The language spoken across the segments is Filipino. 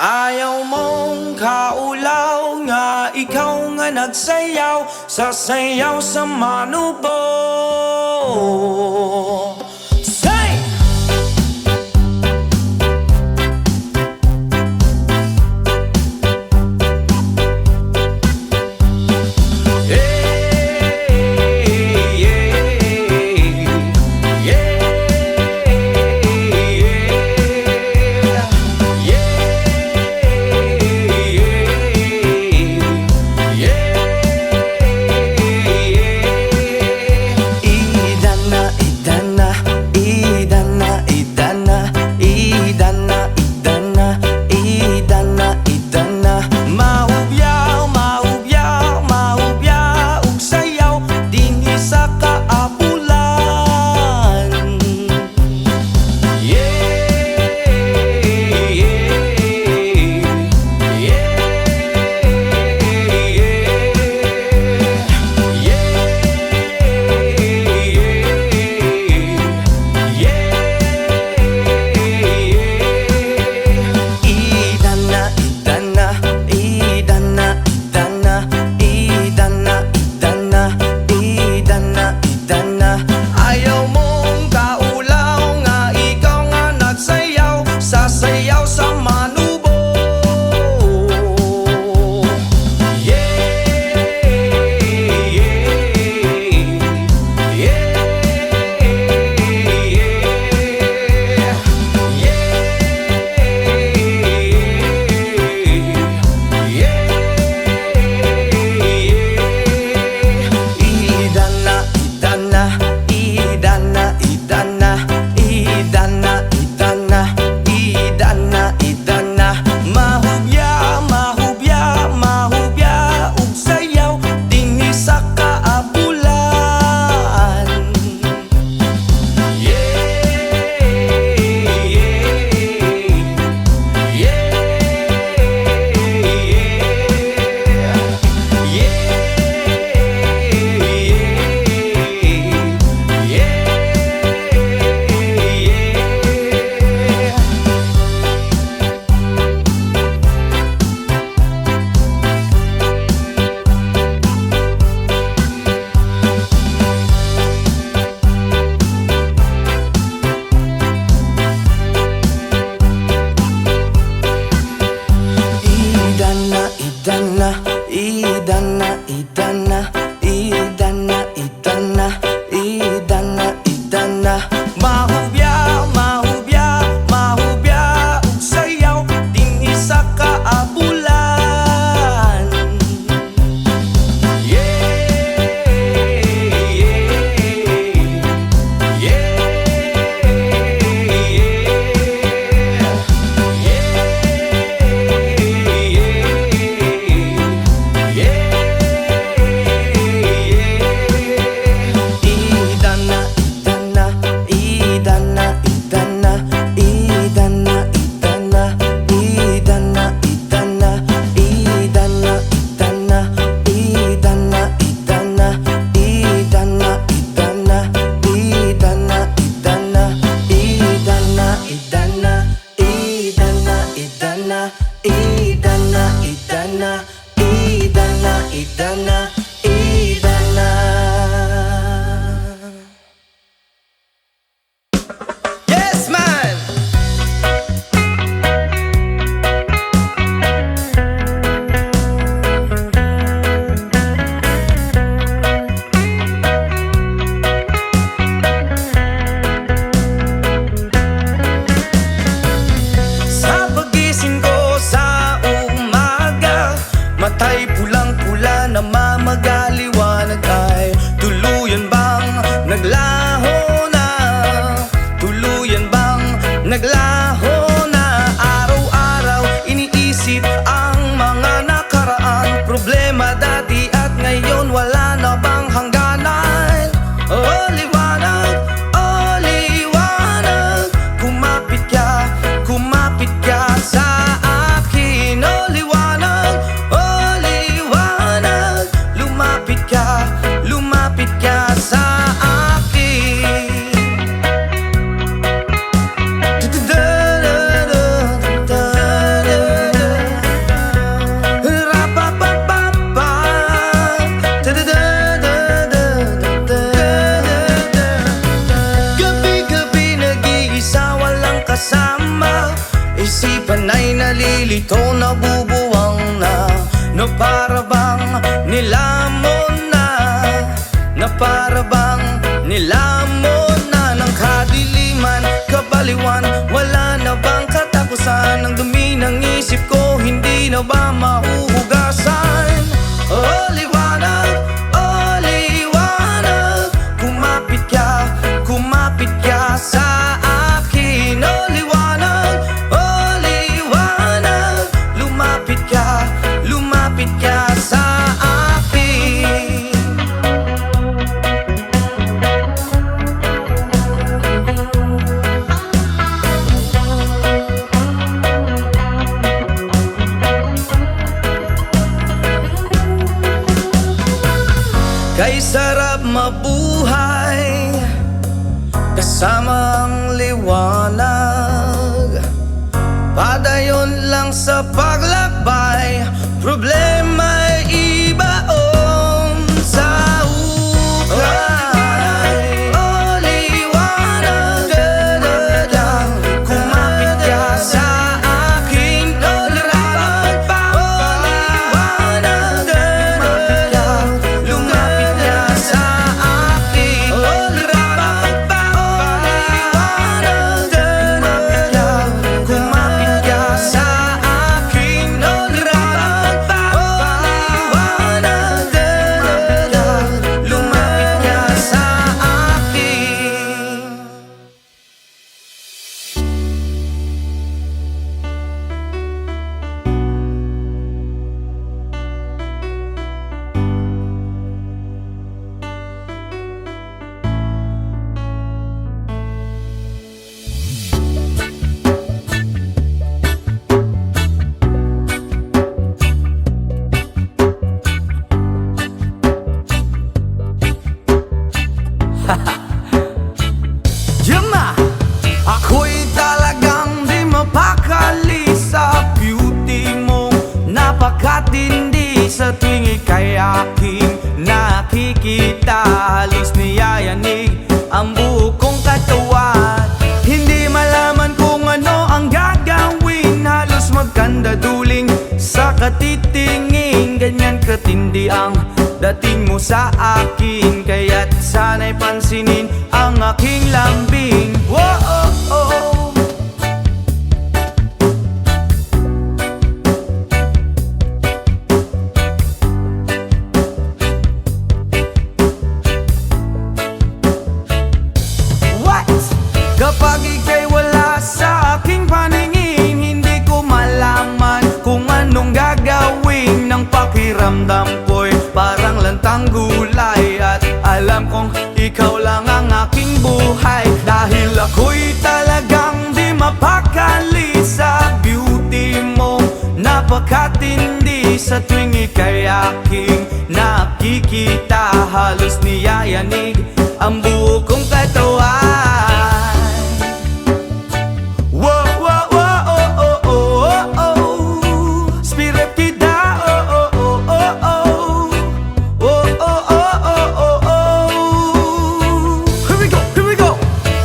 Ayaw mong kaulaw nga ikaw nga nagsayaw sa sayaw sa manubo. Say! Isipan ay nalilito, nabubuwang na para bang nilamon na para bang nilamon na ng kadiliman, kabaliwan. Wala na bang katapusan? Ang dumi ng isip ko, hindi na ba mahuhugasan? Oh liwanag, oh liwanag, kumapit ka sa akin. Oh liwanag, oh liwanag, lumapit ka sa akin. Kay sarap mabuhay kasama ang liwanag. Padayon lang sa paglakbay, problema'y ibaon sa ukay. Oh liwanag, kumapit ka sa akin. Oh liwanag, oh liwanag, lumapit ka sa akin. Oh liwanag, oh liwanag, kumapit ka sa akin. Oh liwanag, oh liwanag, lumapit ka sa akin. Yama! Ako'y talagang di mapakali sa beauty mo. Napakatindi sa tuwing ika'y aking nakikita. Halos niyayanig ang buo kong katawan. Hindi malaman kung ano ang gagawin. Halos magkandaduling sa katitingin. Ganyan katindi ang dating mo sa akin, kaya't sana'y pansinin ang aking lambing. Whoa, oh, oh. What? Kapag ika'y wala sa aking paningin, hindi ko malaman kung anong gagawin. Ng pakiramdam ko'y parang lantang gulay, at alam kong ikaw lang ang aking buhay. Dahil ako'y talagang di mapakali sa beauty mo. Napakatindi sa tuwing ika'y aking nakikita. Halos niyayanig ang buo kong katawan. Whoa, whoa, whoa, oh, oh, oh, oh, oh. Spirit kita, oh, oh, oh, oh, oh. Oh, oh, oh, oh, oh, oh. Here we go, here we go.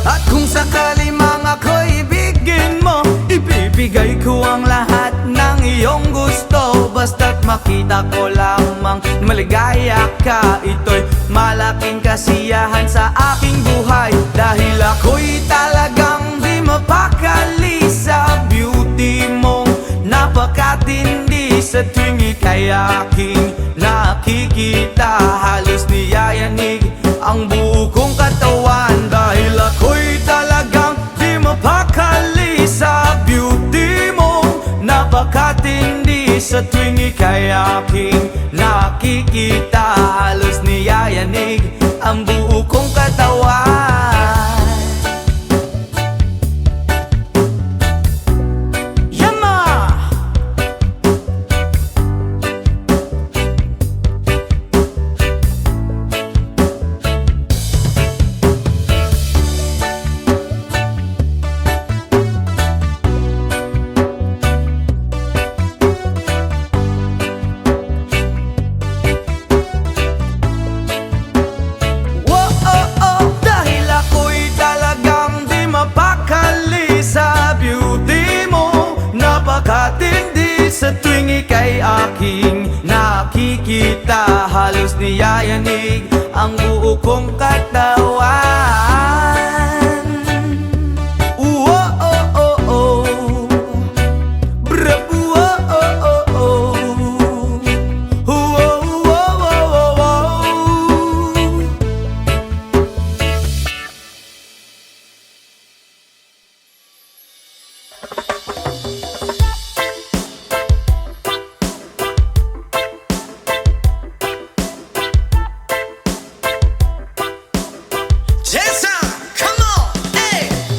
At kung sakali mang ako'y ibigin mo, ibibigay ko ang lahat ng iyong gusto. Basta't makita ko lamang maligaya ka, ito'y malaking kasiyahan sa aking buhay. Dahil ako'y talagang di mapakali sa beauty mo. Napakatindi sa tuwing ika'y aking nakikita. Halos niyayanig ang buo kong katawan. Dahil ako'y talagang di mapakali sa beauty mo. Napakatindi sa tuwing ika'y aking nakikita. Halos niyayanig ang buo kong katawan. Yama! Whoa, oh, oh, dahil napakatindi sa tuwing ika'y aking nakikita. Halos niyayanig ang buo kong katawan.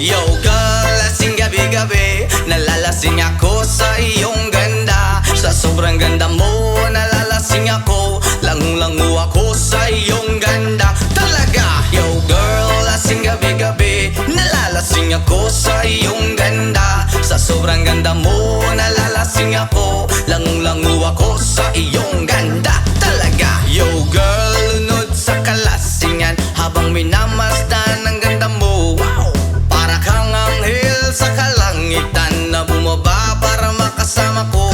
Yo girl, lasing gabi-gabi, nalalasing ako sa iyong ganda. Sa sobrang ganda mo, nalalasing ako, lango-lango ako sa iyong ganda. Talaga, yo girl, lasing gabi-gabi, nalalasing ako sa iyong ganda. Sa sobrang ganda mo, nalalasing ako, lango-lango ako sa iyong ganda. Talaga, yo girl, lunod sa kalasingan habang minamasdan ang ganda mo. Wow! Sa kalangitan na bumaba para makasama ko.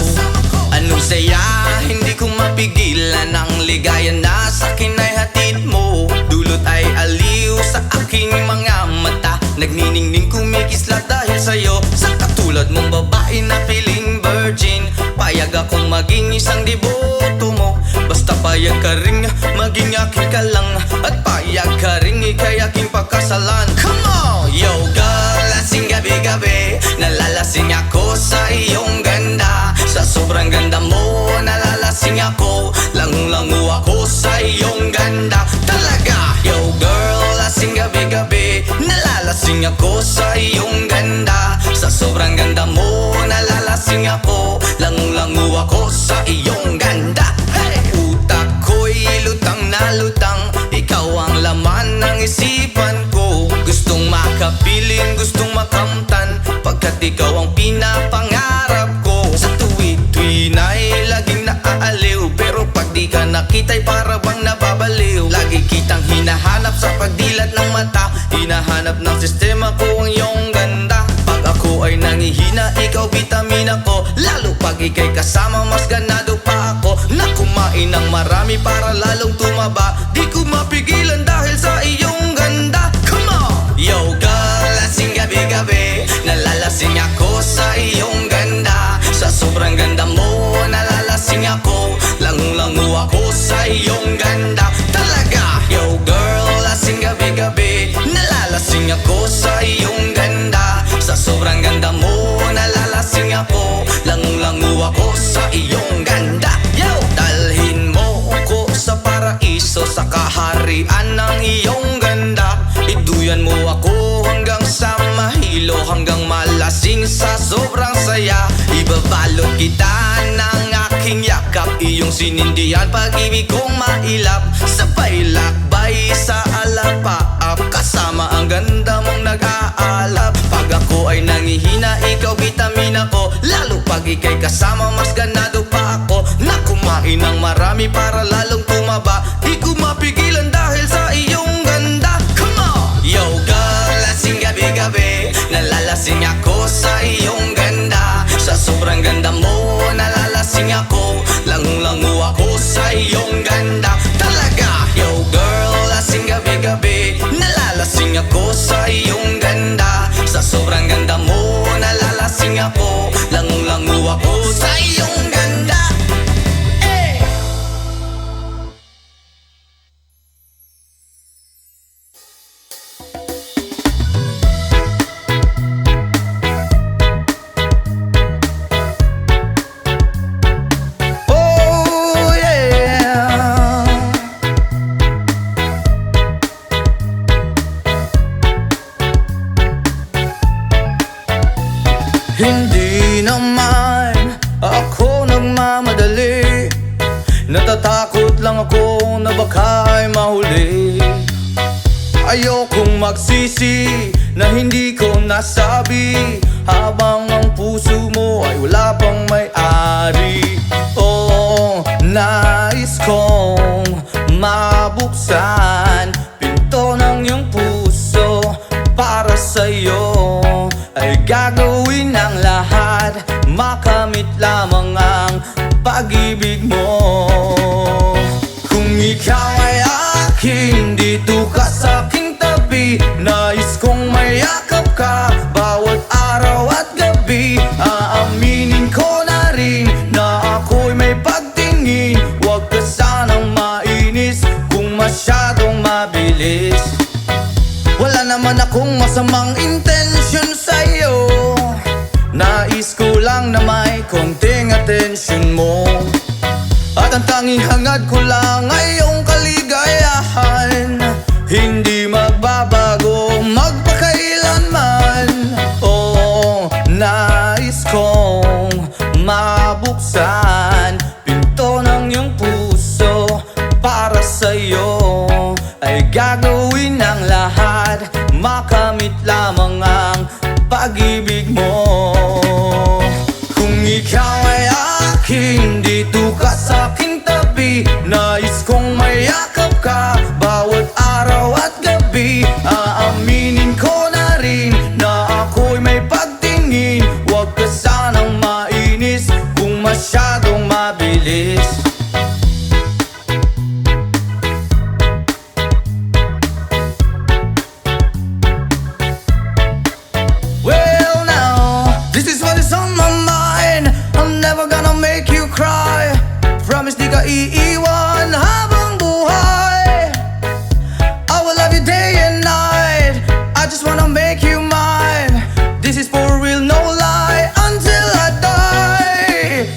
Anong saya, hindi ko mapigilan ang ligaya na sa akin ay hatid mo. Dulot ay aliw sa aking mga mata, nagniningning kumikislat dahil sa'yo. Sa katulad mong babae na feeling virgin, payag akong maging isang deboto mo. Basta payag ka ring maging aking ka lang, at payag ka ring ika'y aking pagkasalan. Come on! Yo girl, lasing gabi-gabi, nalalasing ako sa iyong ganda. Sa sobrang ganda mo, nalalasing ako, lango-lango ako sa iyong ganda. Talaga, yo girl, lasing gabi-gabi, nalalasing ako sa iyong ganda. Sa sobrang ganda mo, nalalasing ako, lango-lango ako sa iyong ganda. Hey! Utak ko'y lutang na lutang, ikaw ang laman ng isipan ko. Gustong makapiling, gustong makamtan, pagkat ikaw ang pinapangarap ko. Sa tuwi-tuwi na'y laging naaaliw, pero pag di ka nakita'y para bang nababaliw. Lagi kitang hinahanap sa pagdilat ng mata, hinahanap ng sistema ko ang iyong ganda. Pag ako ay nangihina, ikaw vitamina ko, lalo pag ika'y kasama mas ganado pa ako. Na kumain ng marami para lalong tumaba, di ko mapigilan dahil sa iyong ganda. Come on! Yo girl, lasing gabi-gabi, nalalasing ako sa iyong ganda. Sa sobrang ganda mo, nalalasing ako, lango-lango ako sa iyong ganda. Talaga, yo girl, lasing gabi-gabi, nalalasing ako sa iyong ganda. Sa sobrang ganda mo, nalalasing ako, lango-lango ako sa iyong ganda. Yo! Dalhin mo ko sa paraiso, sa kaharian ng iyong ganda. Iduyan mo ako hanggang sa mahilo, hanggang malasing sa sobrang saya. Ibabalot kita ng aking yakap, iyong sinindihan pag-ibig kong mailap. Sabay lakbay sa alapaap, kasama ang ganda mong nag-aalap. Pag ako ay nangihina, ikaw vitamina ko, lalo pag ika'y kasama mas ganado pa ako. Na kumain ng marami para lalong tumaba, di ko mapigilan dahil sa iyong ganda. Come on! Yo girl, lasing gabi-gabi, nalalasing ako sa iyong ganda. Sa sobrang ganda mo, nalalasing ako, lango-lango ako sa iyong ganda. Talaga, yo girl, lasing gabi-gabi, nalalasing ako sa iyong ganda. Sa sobrang ganda mo, nalalasing ako, lango-lango ako sa iyong ganda. Hindi naman ako nagmamadali, natatakot lang ako na baka ay mahuli. Ayokong magsisi na hindi ko nasabi, habang ang puso mo ay wala pang may-ari. Oh, nais kong mabuksan pinto ng iyong puso para sa'yo. Ay gagawin ang lahat, makamit lamang ang pag-ibig mo. Kung ikaw ay akin, dito ka sa aking tabi. Nais kong mayakap ka bawat araw at gabi. Aaminin ko na rin na ako'y may pagtingin. Huwag ka sanang mainis kung masyadong mabilis. Wala naman akong masamang intensyon sa'yo. Nais ko lang na may konting atensyon mo. At ang tanging hangad ko lang ay iyong kaligayahan. Hindi magbabago magpakailanman. Oo, nais kong mabuksan pinto ng iyong puso. Para sa'yo ay gagawin ang lahat, makamit lamang ang pag-ibig mo. Kung ikaw ay akin, dito ka sa aking tabi. Nais kong mayakap ka bawat araw at gabi. Aaminin ko na rin na ako'y may pagtingin. Huwag ka sanang mainis kung masyadong mabilis. Well now, this is what is on my mind. I'm never gonna make you cry. Promise di ka iiwan habang buhay. I will love you day and night. I just wanna make you mine. This is for real, no lie, until I die.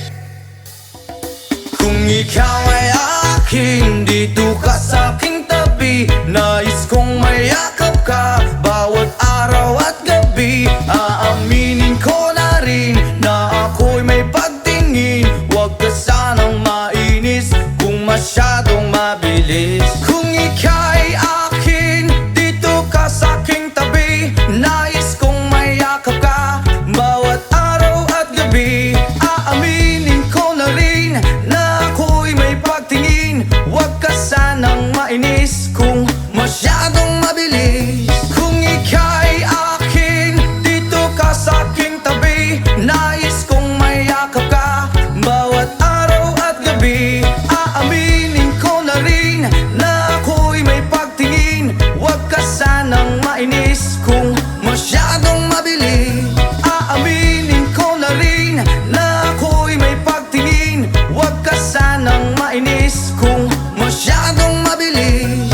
Kung ikaw ay akin, dito ka sa aking tabi. Nais kong mayakap ka bawat araw at gabi. Aaminin ko na rin na ako'y may pagtingin. Huwag ka sanang mainis kung masyadong mabilis. Kung ika'y akin, dito ka sa aking tabi. Nais kong mayakap ka bawat araw at gabi. Aaminin ko na rin na ako'y may pagtingin. Huwag ka sanang mainis kung masyadong mabilis. Kung ika'y akin, dito ka sa aking tabi. Nais kong mayakap ka bawat araw at gabi. Aaminin ko na rin na ako'y may pagtingin. Huwag ka sanang mainis kung masyadong mabilis. Aaminin ko na rin na ako'y may pagtingin. Huwag ka sanang mainis kung masyadong mabilis.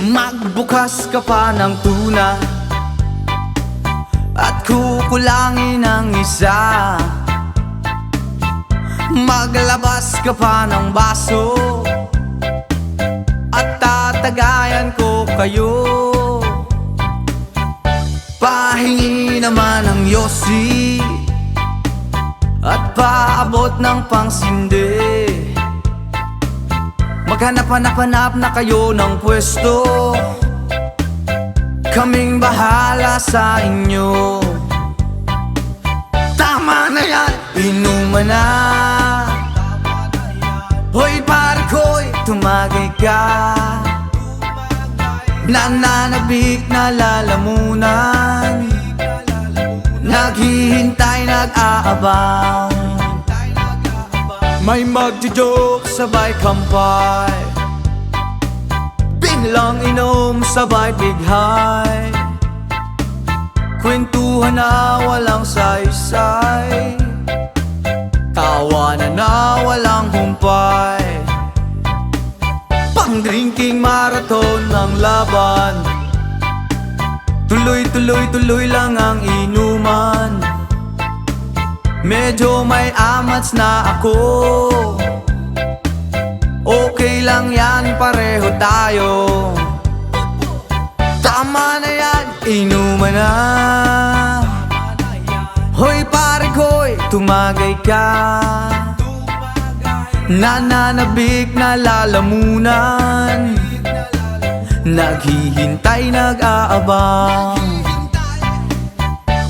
Magbukas ka pa ng tuna at kukulangin ang isa. Maglabas ka pa ng baso at tatagayan ko kayo. Pahingi naman ng yosi at paabot ng pangsindi. Maghanap-hanap na kayo ng pwesto. Kaming bahala sa inyo. Tama na yan, inuman na. Hoy pare ko'y tumagay ka. Nananabik na lalamunan. Naghihintay, nag-aabang. May magjo-joke, sabay kampay. Biglang inom, sabay bighay. Kwentuhan na walang saysay. Tawanan na walang humpay. Pang-drinking marathon ng laban. Tuloy-tuloy-tuloy lang ang inuman. Medyo may amats na ako. Okay lang yan, pareho tayo. Tama na yan, inuman na. Hoy pare ko'y tumagay ka. Nananabik na lalamunan. Naghihintay, nag-aabang.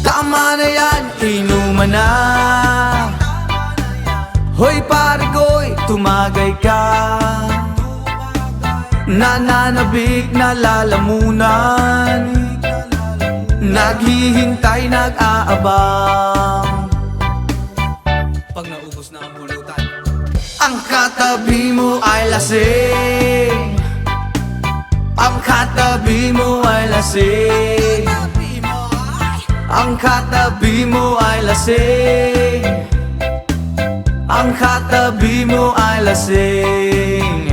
Tama na yan, inuman na. Hoy pare ko'y tumagay ka. Nananabik na lalamunan. naghihintay, nag-aabang. Pag naubos na ang pulutan, ang katabi mo ay lasing. Ang katabi mo ay lasing. Ang katabi mo ay lasing. Ang katabi mo ay lasing.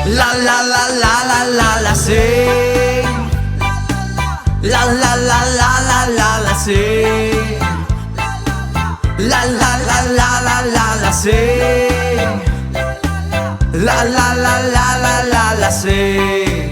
La la la la la la lasing. La la la la la la lasing. La la la la la la lasing. La la la la la la lasing.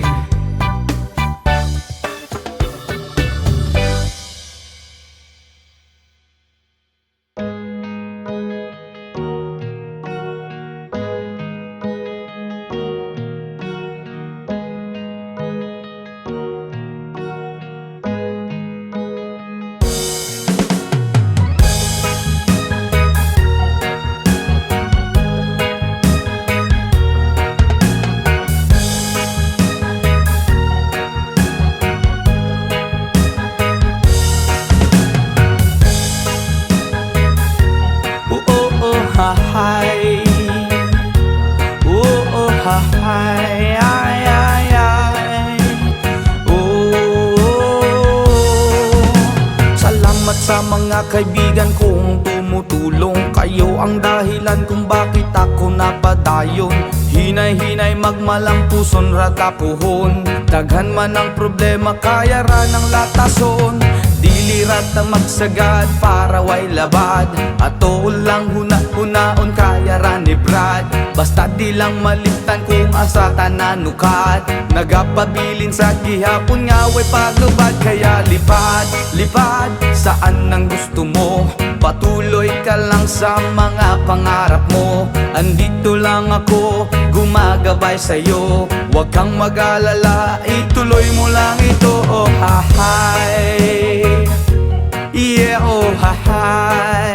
Hi. Oh, hi. Ay, ay, ay. Salamat sa mga kaibigan kong tumutulong. Kayo ang dahilan kung bakit ako napadayon. Hinay-hinay magmalang puson ratapuhon. Daghan man ang problema kaya ra ng latason. Dilirat ang magsagad para way labad. Ato lang huna-hunaon kaya ra ni Brad. Basta di lang malimtan kung asa tananukat. Nagapabilin sa gihapon nga way paglubad. Kaya lipad, lipad saan ang gusto mo. Patuloy ka lang sa mga pangarap mo. Andito lang ako, gumagabay sa'yo. Huwag kang mag-alala, ituloy mo lang ito. Oh hi. Yeah, oh hi.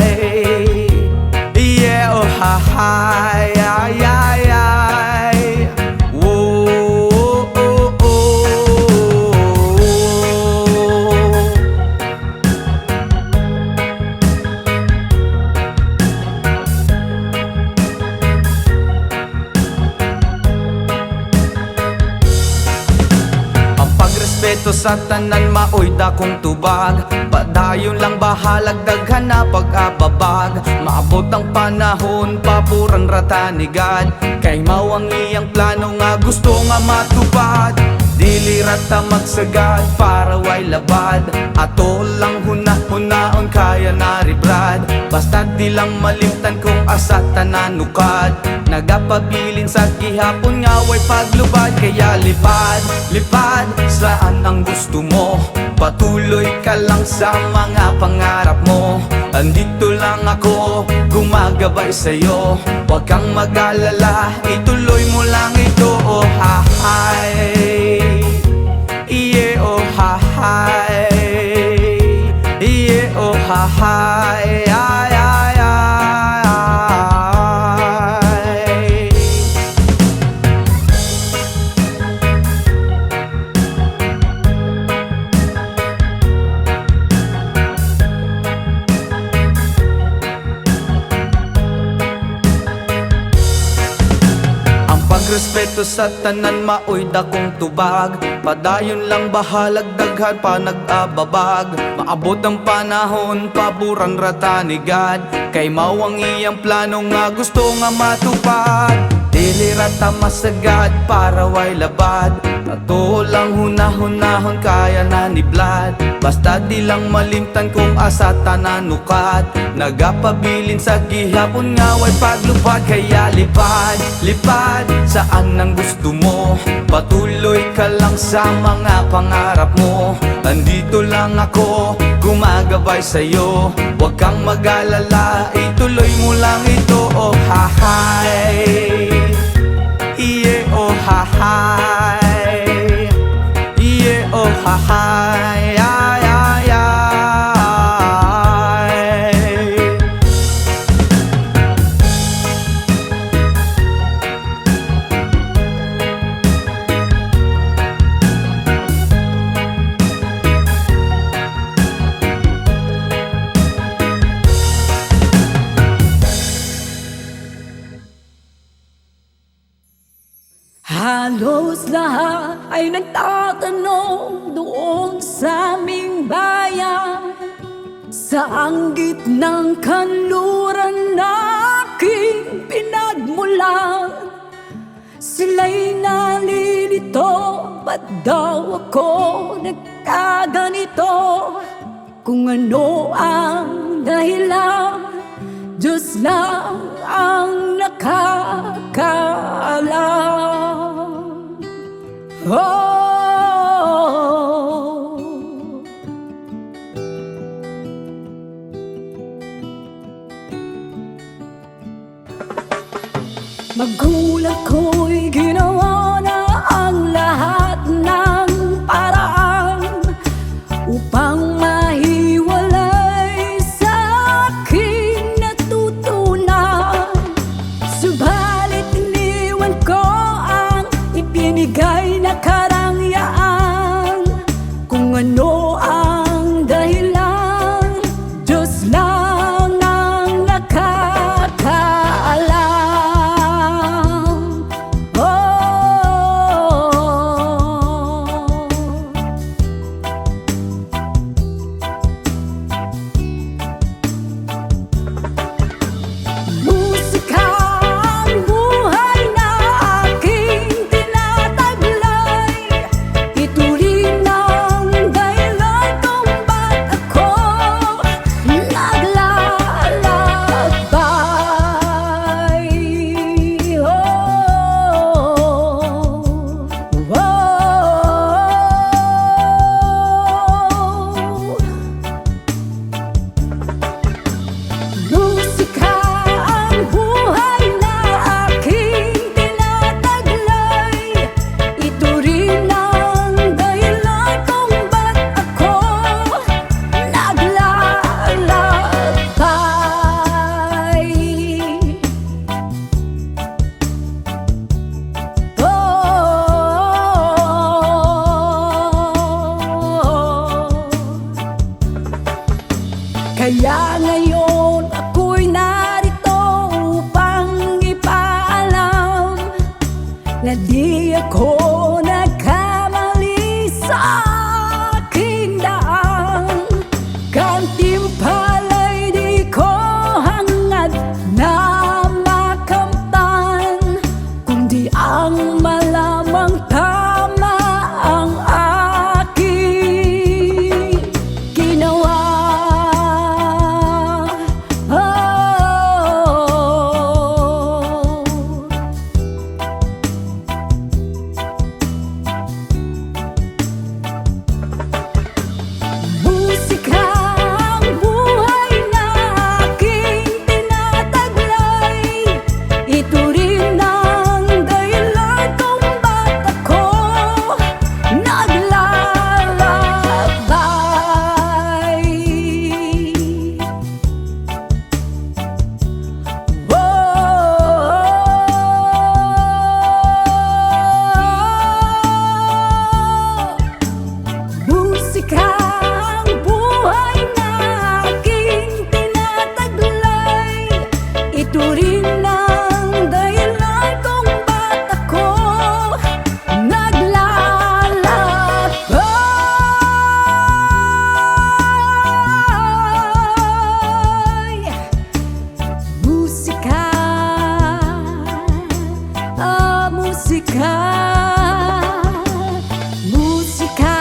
Yeah, oh hi. Ay, ay, ay. Whoa, oh, oh, oh. Ang pagrespeto sa tanan maoy dakong tubag. Padayon lang bahalag daghan na pag-ababag. Maabot ang panahon papuran ratanigad. Kay mao ang iyang plano nga gusto nga matupad. Dili rata magsagad para way labad. Ato lang huna-hunaon kaya na ri Brad. Basta di lang malimtan kung asa tananukad. Nagapabilin sa gihapon nga way paglubad. Kaya lipad, lipad saan ang gusto mo. Patuloy ka lang sa mga pangarap mo. Andito lang ako, gumagabay sa'yo. Huwag kang mag-alala, ituloy mo lang ito. Oh hi. Yeah, oh hi. Yeah, oh hi. Ay, ay, ay. Respeto sa tanan maoy dakong tubag. Padayon lang bahalag daghan pa nag-ababag. Maabot ang panahon paburan ratanigad. Kay mao ang iyang plano nga gusto nga matupad. Dili rata masagad para way labad. Ato lang huna-hunahon kaya na ni Vlad. Basta di lang malimtan kung asa tananukat. Nagapabilin sa gihapon nga way paglupad. Kaya lipad, lipad saan ang gusto mo. Patuloy ka lang sa mga pangarap mo. Andito lang ako, gumagabay sa'yo. Huwag kang mag-alala, ituloy mo lang ito. Oh hi. Yeah, oh hi. Yeah, oh hi. Ay, ay, ay. lahat ay nagtatanong doon sa aming bayan, saang gitnang kanluran na aking pinagmulan. Sila'y nalilito, ba't daw ako nagkaganito? Kung ano ang dahilan, Diyos lang ang nakakaalam. Oh, magulang ko'y ginawa na ang lahat ng paraan upang mahiwalay sa aking natutunan. Subalit iniwan ko ang ibinigay na karangyaan. Kung ano ang dahilan, Diyos lang ang nakakaalam. Musika ang buhay na aking tinataglay. Ito rin ang dahilan kung ba't ako naglalakbay. Musika ang buhay na aking tinataglay. Ito rin ang dahilan kung ba't ako naglalakbay. Kaya ngayon ako'y narito upang ipaalam na di ako nagkamali sa aking daan. Gantimpala'y di ko hangad na makamtan, kundi ang malamang tama ang aking ginawa. Musika ang buhay na aking tinataglay. Ito rin ang dahilan kung ba't ako naglalakbay. Musika ang buhay na aking tinataglay. Ito rin ang dahilan kung ba't ako naglalakbay. Musika, musika, musika.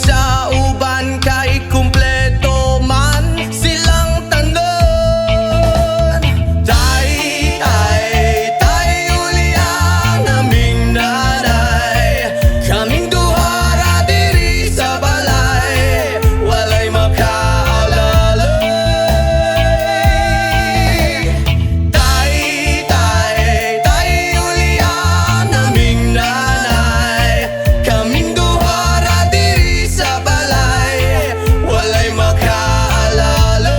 sa uban kay kumpleto man silang tanan. Tay, uli ang aming nanay. Kaming duha diri sa balay, walay makaalalay. Tay, uli ang aming nanay. Kaming duha diri sa balay, walay makaalalay.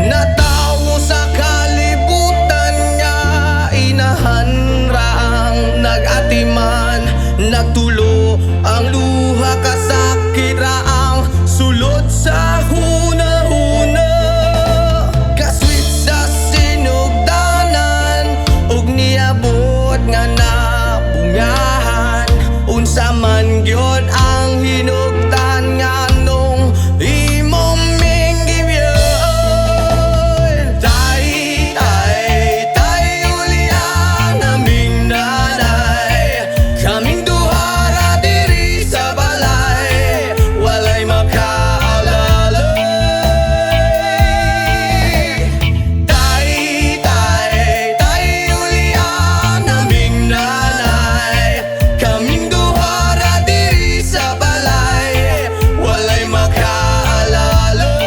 Natawo sa kalibutan nga inahan raang nag-atiman. Nagtulo ang luha kasakit raang sulod sa huna-huna. Kaswit sa sinugdanan ug niabot nga nabungahan. Unsa man gyud ang hinugdan nga nung imong minggibyon. Tay, uli ang aming nanay. Kaming duha diri sa balay, walay makaalalay. Tay, uli ang aming nanay. Kaming duha diri sa balay, walay makaalalay.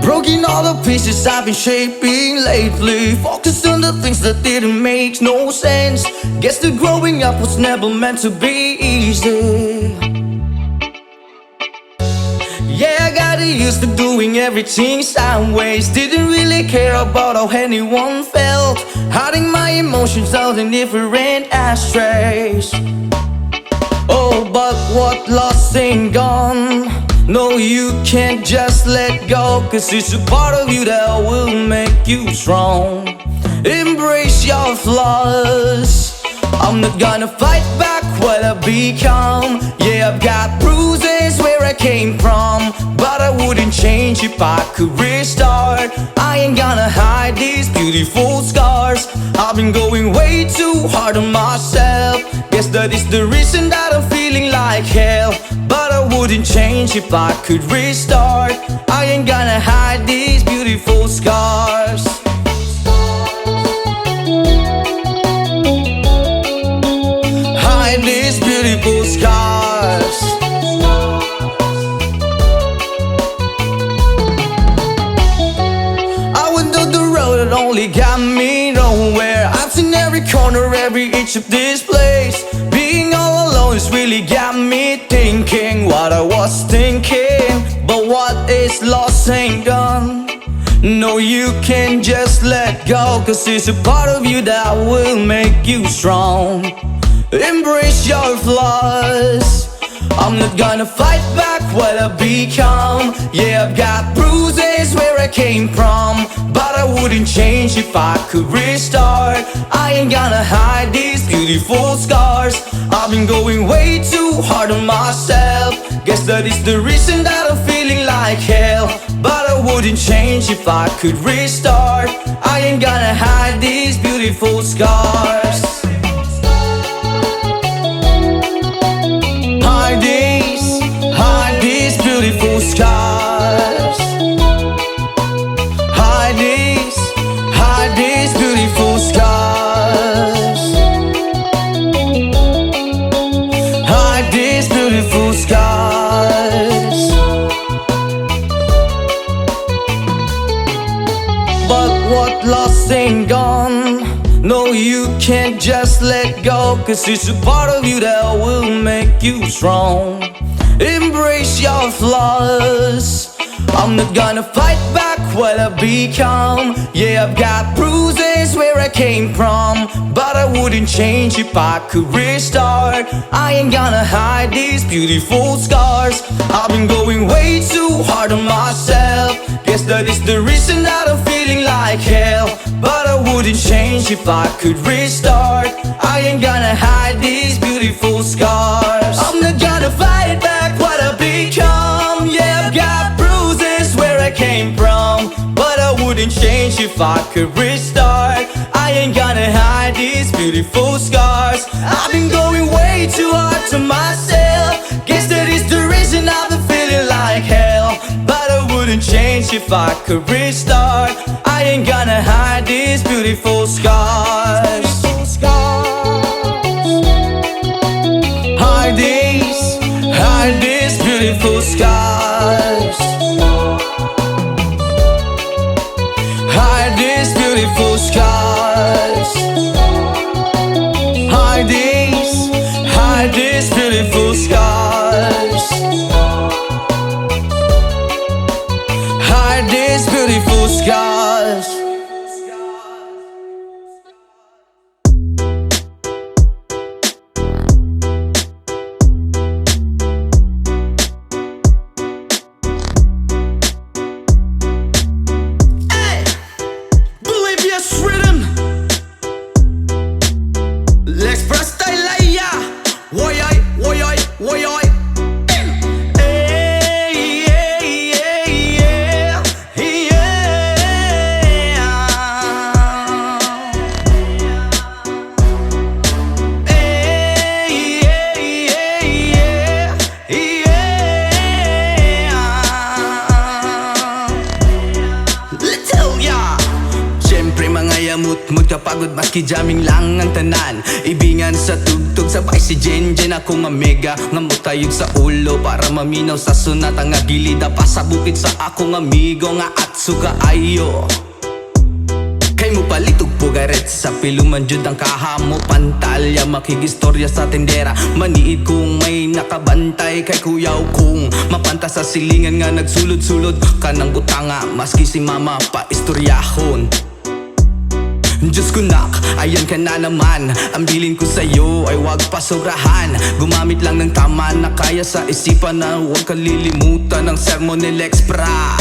Broken all the pieces I've been shaping lately. Focused on the things that didn't make no sense. Guess that growing up was never meant to be easy. Yeah, I got used to doing everything sideways. Didn't really care about how anyone felt. Hiding my emotions out in different ashtrays. Oh, but what lost ain't gone. No, you can't just let go, 'cause it's a part of you that will make you strong. Embrace your flaws. I'm not gonna fight back what I've become. Yeah, I've got bruises where I came from, but I wouldn't change if I could restart. I ain't gonna hide these beautiful scars. I've been going way too hard on myself. Guess that is the reason that I'm feeling like hell, but I wouldn't change if I could restart. I ain't gonna hide these beautiful scars. Hide these beautiful scars. I went down the road that only got me nowhere. I've seen every corner, every inch of this place. Being all alone has really got me thinking what I was thinking. But what is lost ain't gone. No, you can't just let go, 'cause it's a part of you that will make you strong. Embrace your flaws. I'm not gonna fight back what I become. Yeah, I've got bruises where I came from, but I wouldn't change if I could restart. I ain't gonna hide these beautiful scars. I've been going way too hard on myself. Guess that is the reason that I'm feeling like hell. But I wouldn't change if I could restart. I ain't gonna hide these beautiful scars. Hide these beautiful scars. Hide these beautiful scars. Hide these beautiful scars. But what lost ain't gone. No, you can't just let go, 'cause it's a part of you that will make you strong. Embrace your flaws. I'm not gonna fight back what I become. Yeah, I've got bruises where I came from, but I wouldn't change if I could restart. I ain't gonna hide these beautiful scars. I've been going way too hard on myself. Guess that is the reason that I'm feeling like hell. But I wouldn't change if I could restart. I ain't gonna hide these beautiful scars. I'm not gonna fight back what I become. Yeah, I've got bruises where I came from, but I wouldn't change if I could restart. I ain't gonna hide these beautiful scars. I've been going way too hard to myself. Guess that is the reason I've been feeling like hell. But I wouldn't change if I could restart. I ain't gonna hide these beautiful scars. Hide these beautiful scars. Hide these beautiful scars. Hide these beautiful scars. Hide these beautiful scars. Magkapagod maski jamming lang ang tanan. Ibingan sa tugtog sabay si Jenjen. Ako nga mega nga mutayog sa ulo para maminaw sa sunata nga gilida pa sa bukid sa akong amigo nga Atsuga ayo. Kay mo palitog pugaret sa piluman jud ang kahamo pantalya makigistorya sa tendera. Maniid kung may nakabantay kay kuyaw kung mapanta sa silingan nga nagsulod-sulod kanang butanga maski si mama pa istoryahon. Diyos ko nak, ayan ka na naman. Ang bilin ko sa'yo ay wag pasobrahan. Gumamit lang ng tama na kaya sa isipan na huwag kalilimutan ng sermon ni Lex Pra.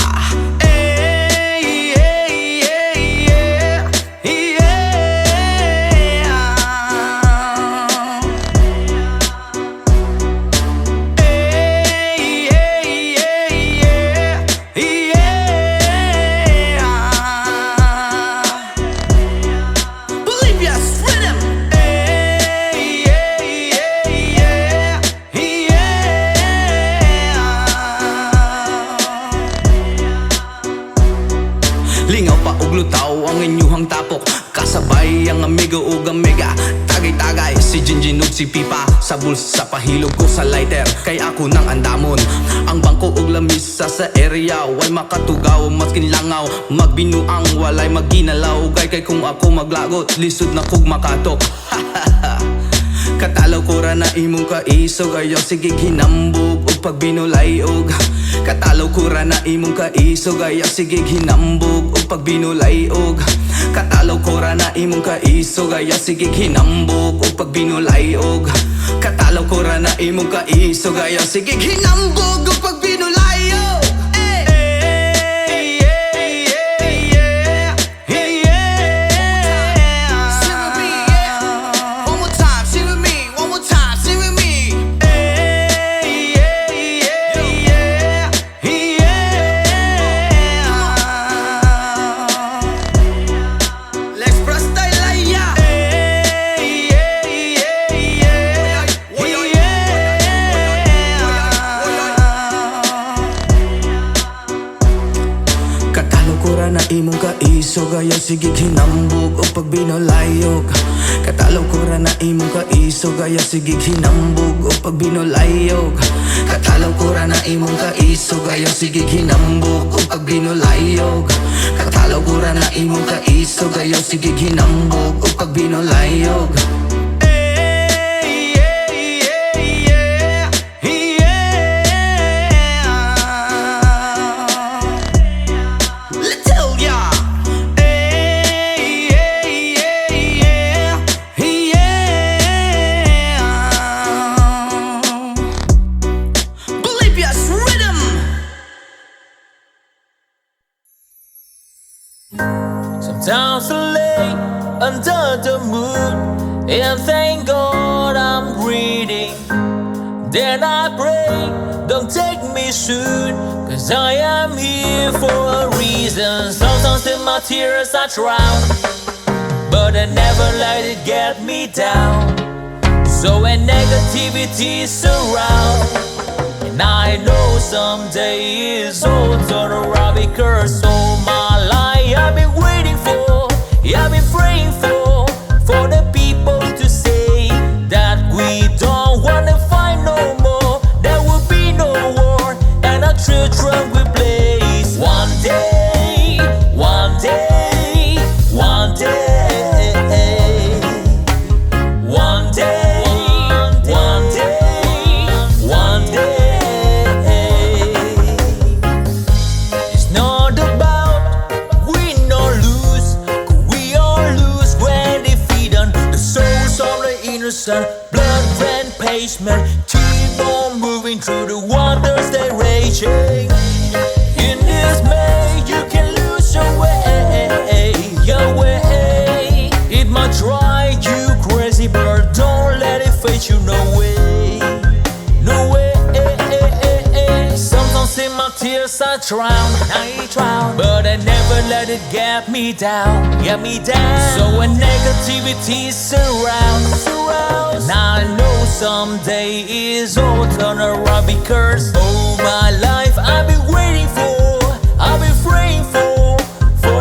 Lingaw pa og lutaw ang inyuhang tapok. Kasabay ang amigo ug mega. Tagay-tagay si Jinjin ug si Pipa. Sa bulsa pahilog ko sa lighter kay ako nang andamon. Ang bangko ug lamisa sa area way makatugaw maskin langaw. Magbinuang walay maginalaw. Kay kung ako maglagot lisod na kog makatok. Katalaw ko ra na imong kaisog. Ayaw sige hinambog og pagbinulay og katalaw ko ra na imong kaisog. Ayaw sige hinambog og pagbinulay og Katalaw ko ra na imong kaiso gaya sige hinambog o pag binulayog. Katalaw ko ra na imong kaiso gaya sige hinambog o pag binulayog. Na imong kaiso gaya sige hinambog o pag binulayog. Katalaw ko ra na imong kaiso gaya sige hinambog o pag binulayog. Katalaw ko ra na imong kaiso gaya sige hinambog o pag binulayog. Katalaw ko ra na imong kaiso gaya sige hinambog o pag binulayog. Sometimes I lay under the moon and thank God I'm breathing. Then I pray, don't take me soon, cause I am here for a reason. Sometimes in my tears I drown, but I never let it get me down. So when negativity surround, and I know someday it's all turn around, because all my life I've been waiting for, I've been praying for the people to say that we don't wanna fight no more. There will be no war, and our children will blaze. One day, one day, one day, one day, one day, one day. It's not about win or lose, 'cause we all lose when defeat on the souls of the innocent. Blood ran pavement, keep on moving through the waters they raging. In this May, you can lose your way, your way. It might drive you crazy, but don't let it face you. No way, no way. Sometimes in my tears I drown, but I never let it get me down, So when negativity surrounds, and I know someday it's all turn around, because all my life I've been waiting for, I've been praying for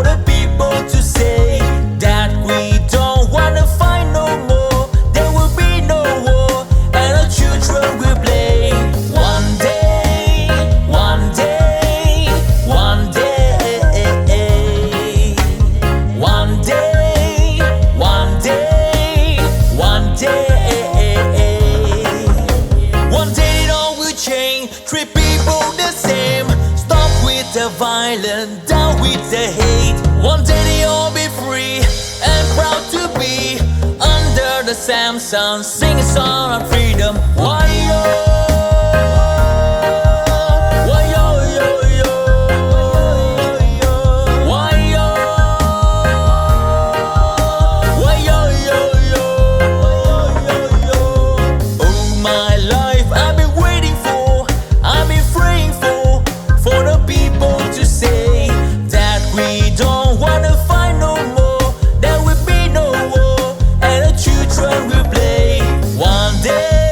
the people to say that we don't wanna fight no more. There will be no war, and our children will play. One day, one day, one day, one day, one day, one day. One day it all will change, treat people the same. Stop with the violence, down with the hate. One day they all be free and proud to be under the same sun, sing a song of freedom. Why yo? Why yo yo yo? Why yo? Why yo yo yo? All my life I've been waiting for, I've been praying for the people to say that we don't wanna fight no more. There will be no war, and the children will play. One day.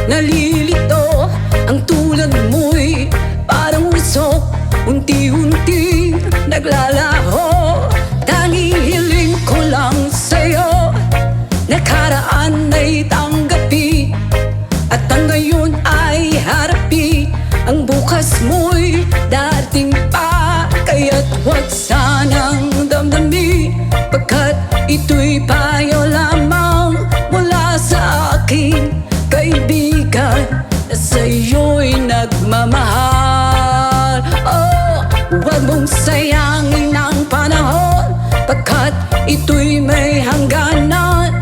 nalilito. Ang tulad mo'y parang usok, unti-unti naglalaho. Tanging hiling ko lang sa'yo, nakaraan ay tanggapi, at ang ngayon ay harapi. Ang bukas mo'y dating pa, kaya't huwag sanang damdamin, pagkat ito'y payo lamang mula sa aking kaibigan na sa'yo'y nagmamahal. Oh, huwag mong sayangin ang panahon, pagkat ito'y may hangganan.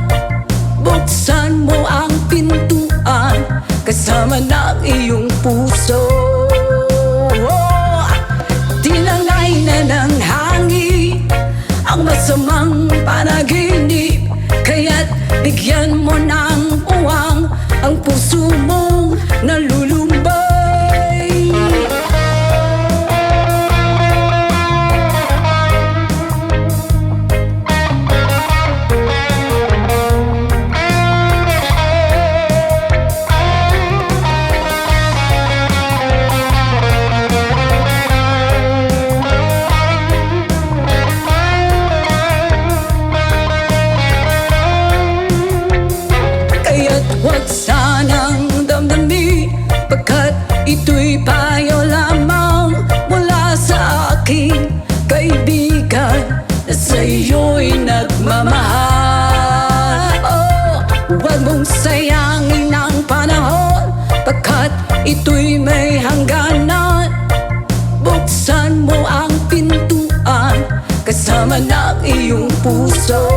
Buksan mo ang pintuan kasama ng iyong puso. Oh, tinangay na ng hangin ang masamang panaginip, kaya't bigyan mo ng uwang ang puso mong nalulumbay. Kaya't huwag sanang damdamin, pagkat ito'y payo lamang mula sa aking kaibigan na sa'yo'y nagmamahal. Oh, huwag mong sayangin ang panahon, pagkat ito'y may hangganan. Buksan mo ang pintuan kasama ng iyong puso.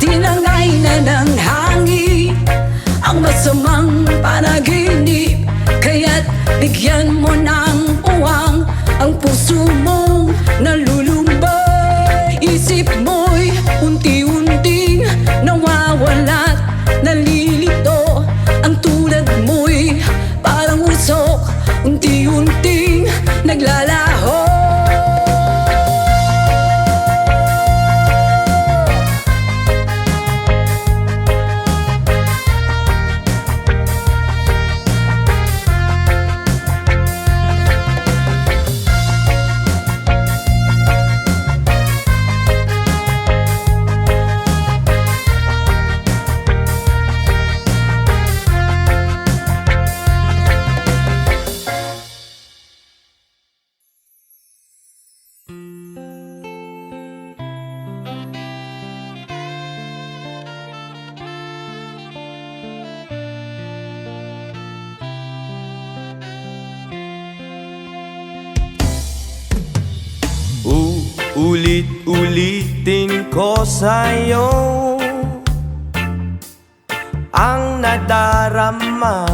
Tinangay na ng hangin ang masamang panaginip, kaya't bigyan mo ng uwang ang puso mong nalulumbay. Isip mo'y unti-unting nawawala't nalilito. Ang tulad mo'y parang usok, unti-unting naglalaho. Ulit-ulitin ko sa'yo ang nadarama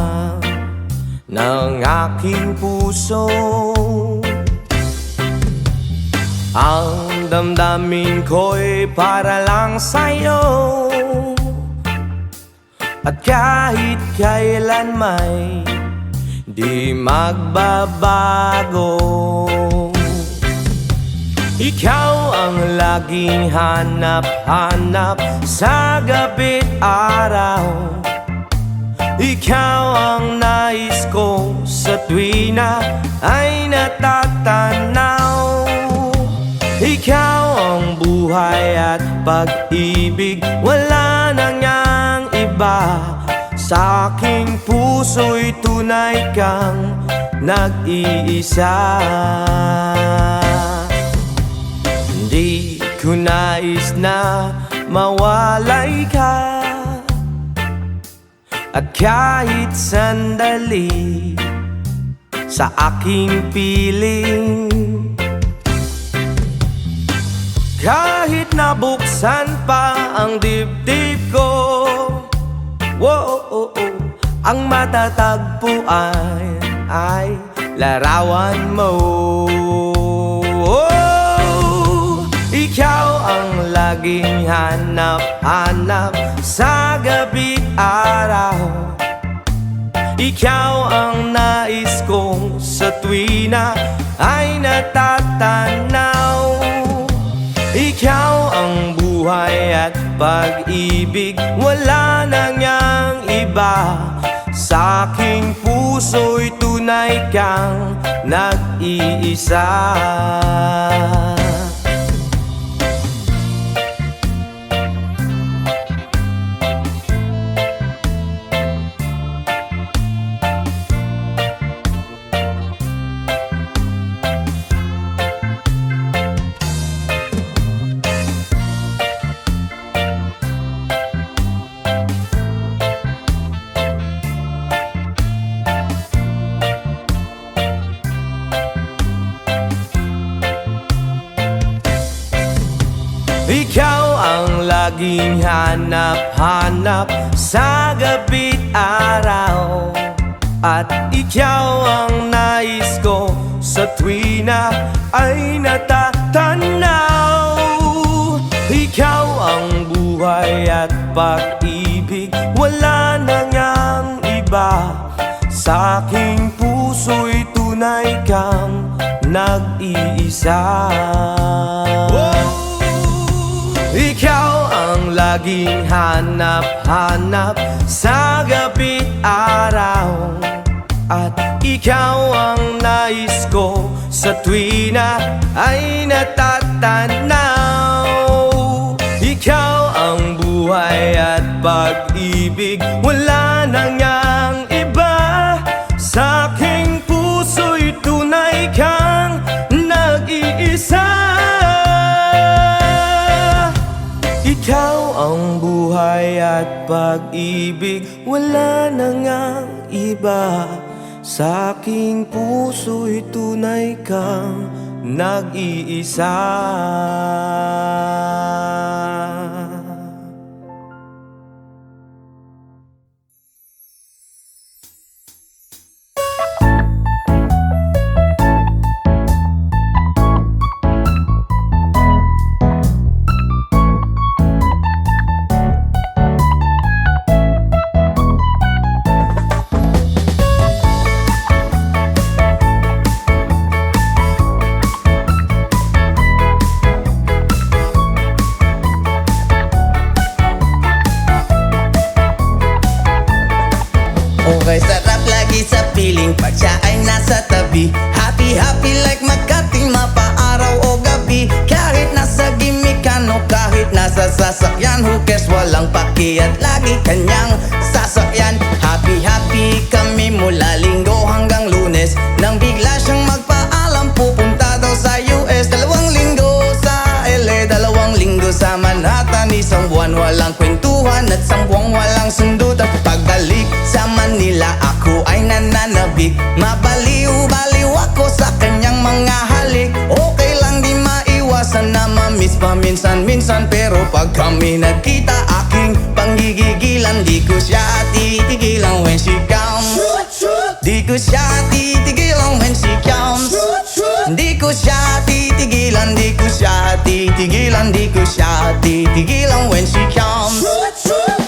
ng aking puso. Ang damdamin ko'y para lang sa'yo, at kahit kailan may di magbabago. Ikaw ang laging hanap-hanap sa gabi't araw. Ikaw ang nais ko sa tuwi na ay natatanaw. Ikaw ang buhay at pag-ibig, wala nang yang iba. Sa aking puso'y tunay kang nag-iisa. Di ko nais na mawalay ka, at kahit sandali sa aking piling. Kahit nabuksan pa ang dibdib ko, ang matatagpuan ay larawan mo. Ikaw ang laging hanap-hanap sa gabi't araw. Ikaw ang nais kong sa tuwi na ay natatanaw. Ikaw ang buhay at pag-ibig, wala nang yang aking puso'y tunay kang nag-iisa. Ikaw ang laging hanap-hanap sa gabi't araw, at ikaw ang nais ko sa tuwina ay natatanaw. Ikaw ang buhay at pag-ibig, wala na ngang iba. Sa aking puso'y tunay kang nag-iisa. Ikaw ang laging hanap-hanap sa gabi't araw, at ikaw ang nais ko sa tuwina ay natatanaw. Ikaw ang buhay at pag-ibig, wala na ngang iba. Sa aking puso'y tunay kang nag-iisa. Ikaw ang buhay at pag-ibig, wala na ngang iba. Sa aking puso'y tunay kang nag-iisa. Okay, sarap lagi sa piling pag siya ay nasa tabi. Happy, happy like Makati, mapaaraw o gabi. Kahit nasa gimikan o kahit nasa sasakyan, who cares, walang paki at lagi kanyang sasakyan. Happy, happy kami mula Linggo hanggang Lunes, nang bigla siyang magpaalam pupunta daw sa US. 2 linggo sa LA, 2 linggo sa Manhattan. Isang buwan walang kwentuhan at 1 buwang walang sundutan. Pagbalik sa Manila ako ay nananabik, mabaliw-baliw ako sa kanyang mga halik. Okay lang di maiwasan na ma-miss paminsan-minsan, pero pag kami nagkita aking panggigigilan. Di ko siya titigilan when she comes. Di ko siya titigilan when she comes. Di ko siya titigilan, di ko siya titigilan, di ko siya titigilan when she comes.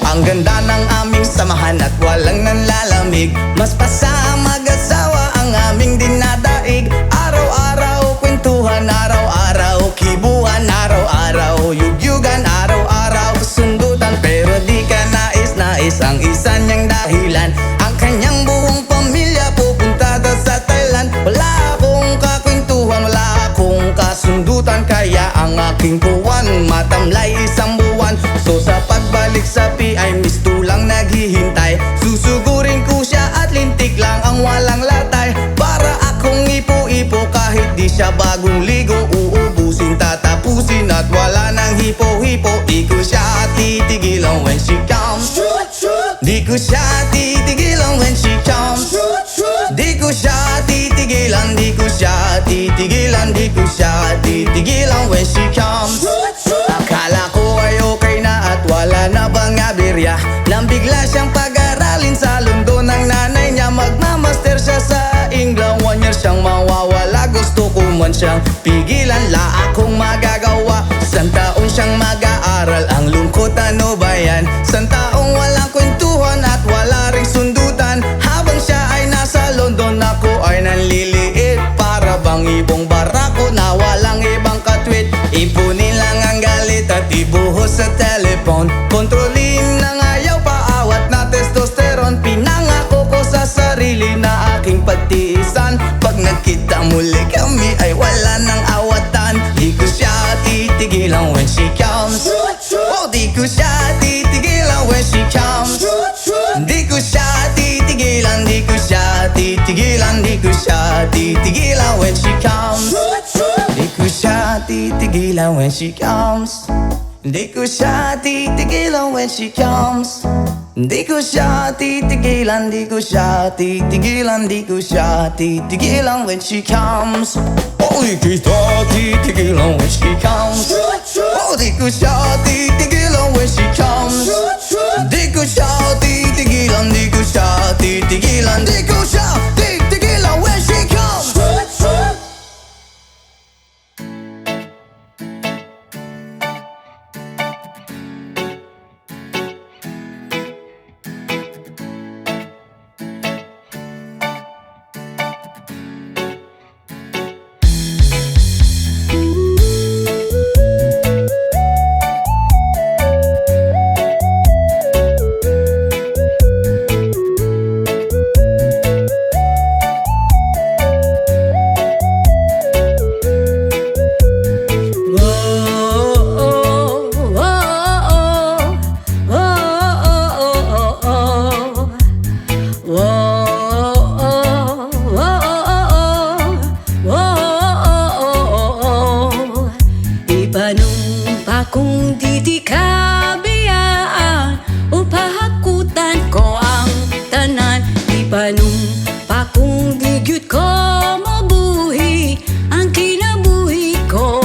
Ang ganda ng aming samahan at walang nanlalamig, mas pasa mag-asawa ang aming dinadaig. Araw-araw kwentuhan, araw-araw kibuhan, araw-araw yugyugan, araw-araw sundutan. Pero di ka nais-nais ang isa niyang dahilan, ang kanyang buong pamilya pupunta daw sa Thailand. Wala akong kakwentuhan, wala akong kasundutan, kaya ang aking buwan matamlay 1 buwan. So sa pagbalik sa PI, miss tulang naghihintay. Susugurin ko siya at lintik lang ang walang latay, para akong ipo-ipo kahit di siya bagong ligo. Uubusin, tatapusin at wala nang hipo-hipo. Di ko siya titigilan when she comes. Di ko siya titigilan when she comes. Di ko siya titigilan, di ko siya titigilan, di ko siya titigilan when she comes. Akala ko ay okay na at wala na bang aberya, nang bigla siyang pag-aralin sa London ng nanay niya. Magmamaster siya sa England, 1 year siyang mawawala. Gusto ko man siyang pigilan, la akong magagawa. 1 taon siyang mag-aaral, ang lungkot ano ba yan? 1 taong walang kwentuhan at wala ring sundutan. Habang siya ay nasa London, ako ay nanliliit, para bang ibong barako na walang ibang katwit. Ipunin lang ang galit at ibuhos sa telephone. Kontrolin ng ayaw, paawat na testosterone. Pinangako ko sa sarili aming pagtiisan. Pag nagkita muli kami ay wala nang awatan. Di ko siya titigilan when she comes. Oh, di ko siya titigilan when she comes. Di ko siya titigilan, di ko siya titigilan, di ko siya titigilan when she comes. Di ko siya titigilan when she comes. Di ko siya titigilan when she comes. Di ko siya titigilan, di ko siya titigilan, di ko siya titigilan when she comes. Oh, di kita titigilan when she comes. Oh, di ko siya titigilan when she comes. Di ko siya titigilan, di ko siya titigilan, di ko siya titigilan when she comes. Ipanumpa kung di ka biyaan, upahakutan ko ang tanan. Ipanumpa kung di gyud ko mabuhi ang kinabuhi ko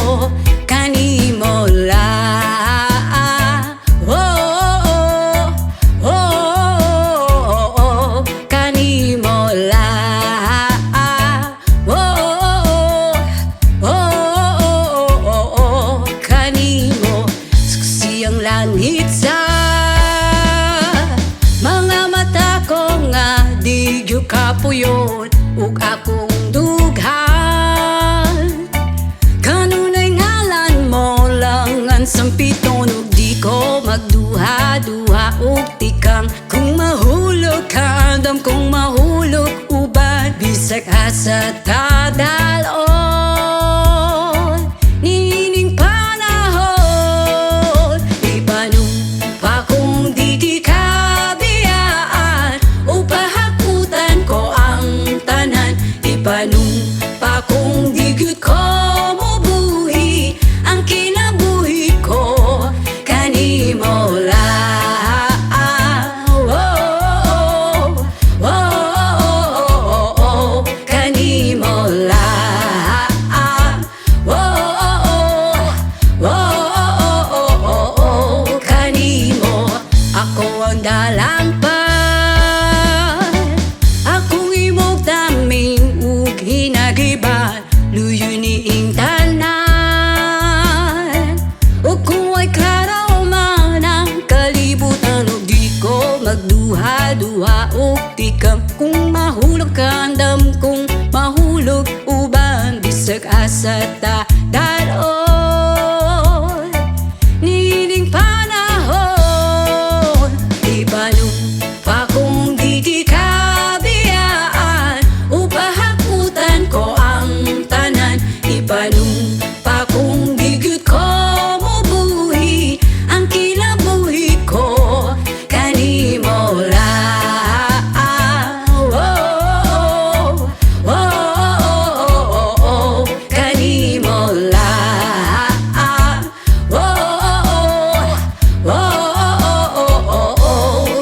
kanimo lang. Oh, oh, oh, oh, kanimo lang. Oh, oh, kanimo siyang langit sa mga mata ko nga di gyud kapuyon ug akong dughan. Kanunay ngalan mo lang ang sampiton ug di ko magduha-duha ug tikang kung mahulog ka andam kung mahulog uban bisag asa tadalon nining panahon. Ipanumpa kung di ka biyaan, upahakutan ko ang tanan. Ipanumpa kung di gyud ko mabuhi ang kinabuhi ko kanimo lang. Oh, oh, oh, kanimo lang. Oh, kanimo ako ang dalampan, akong imong daming ug hinagiban, luyo niing tanan. Ug kung ay klaro man ang kalibutan ug di ko magduha-duha ug tikam kung mahulog ka andam kung mahulog uban bisag asa ta dalon nining panahon. Ipanumpa kung di ka biyaan, upahakutan ko ang tanan. Ipanumpa kung di gyud ko mabuhi ang kinabuhi ko kanimo lang. Oh, oh, oh, kanimo lang. Oh,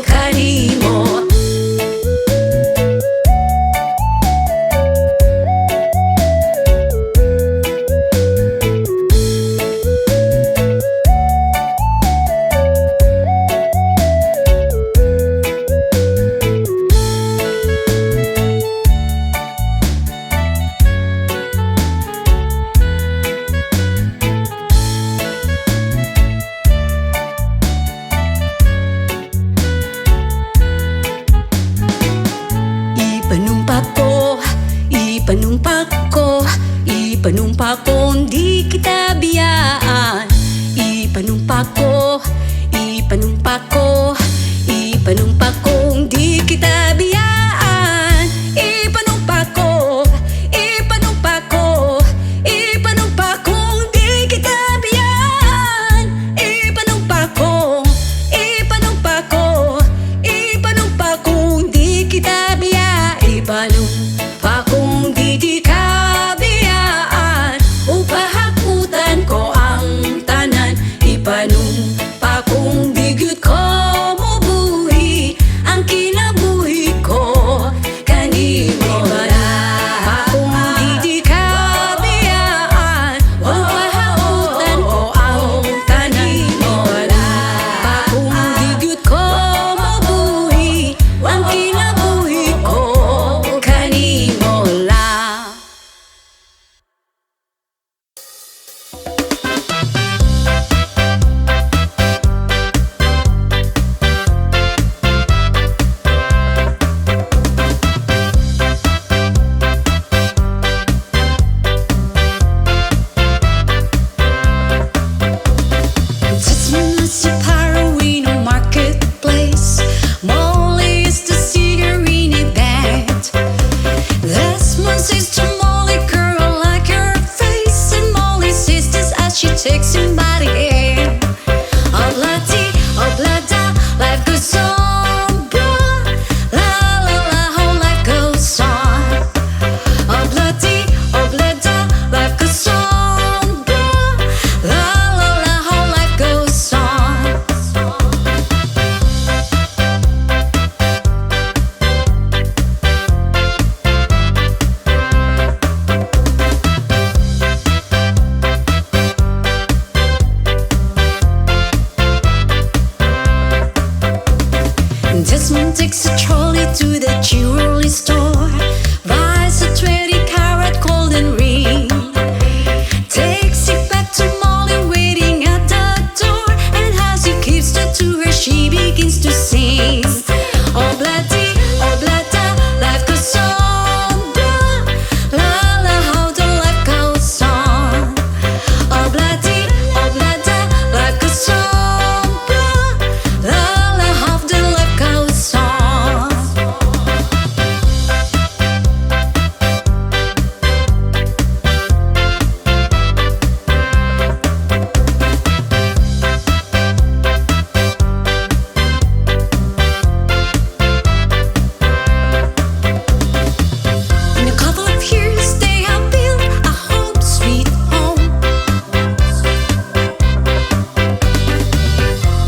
kanimo. Ipanumpa ko di kita biyaan. Ipanumpa ko di kita biyaan. Ipanumpa Paano pa kung di ka biyaan upahakutan ko ang tanan? Paano pa kung di gyud ko mabuhi ang kinabuhi ko kanimo na? Pa kung di ka biyaan upahakutan ko ang tanan mo na? Pa kung di gyud ko mabuhi ang kinabuhi ko kanimo lang. Just municipal in a marketplace. Molly is the singer in a band. This one says to Molly, girl, I like your face. And Molly says this as she takes him by the hand. Oblada, life goes on, blah. La la la, how life goes on. Oblada, life goes on, blah. La la la, how life goes on. Desmond takes a trolley to the jewelry store, buys a 20-carat golden ring, takes it back to Molly waiting at the door, and as he gives it to her, she begins to sing. Oblada, life goes on, blah. La la, how the life goes on. Oblada, life goes on, blah. La la, how the life goes on. In a couple of years, they have built a home, sweet home,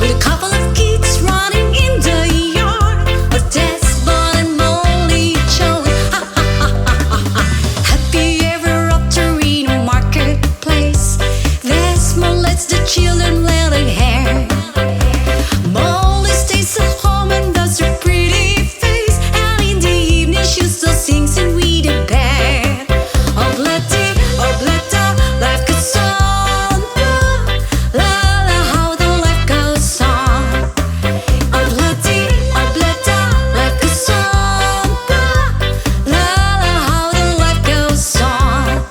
with a couple of kids running in the yard. A Desmond and Molly Jones. Ha ha ha ha ha ha. Happy ever after in a marketplace. Desmond lets the children let it hair. Molly stays at home and does her pretty face, and in the evening she still sings and with a band. Oblada, life goes on, blah. La la, how the life goes on. Oblada, life goes on, blah. La la, how the life goes on.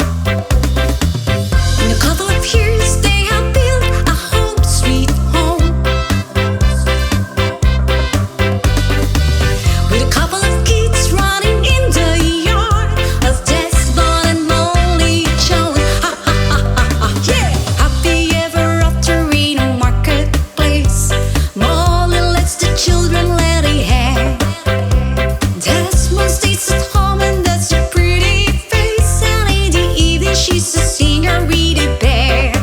In a couple of years, they have built a home, sweet home, with a couple of kids running in the yard. Of Desmond and Molly Jones. Ha ha ha ha ha. Yeah. Happy ever after in a marketplace. Molly lets the children let it hair. Desmond stays at home and does a pretty face, and in the evening she's a singer with a band.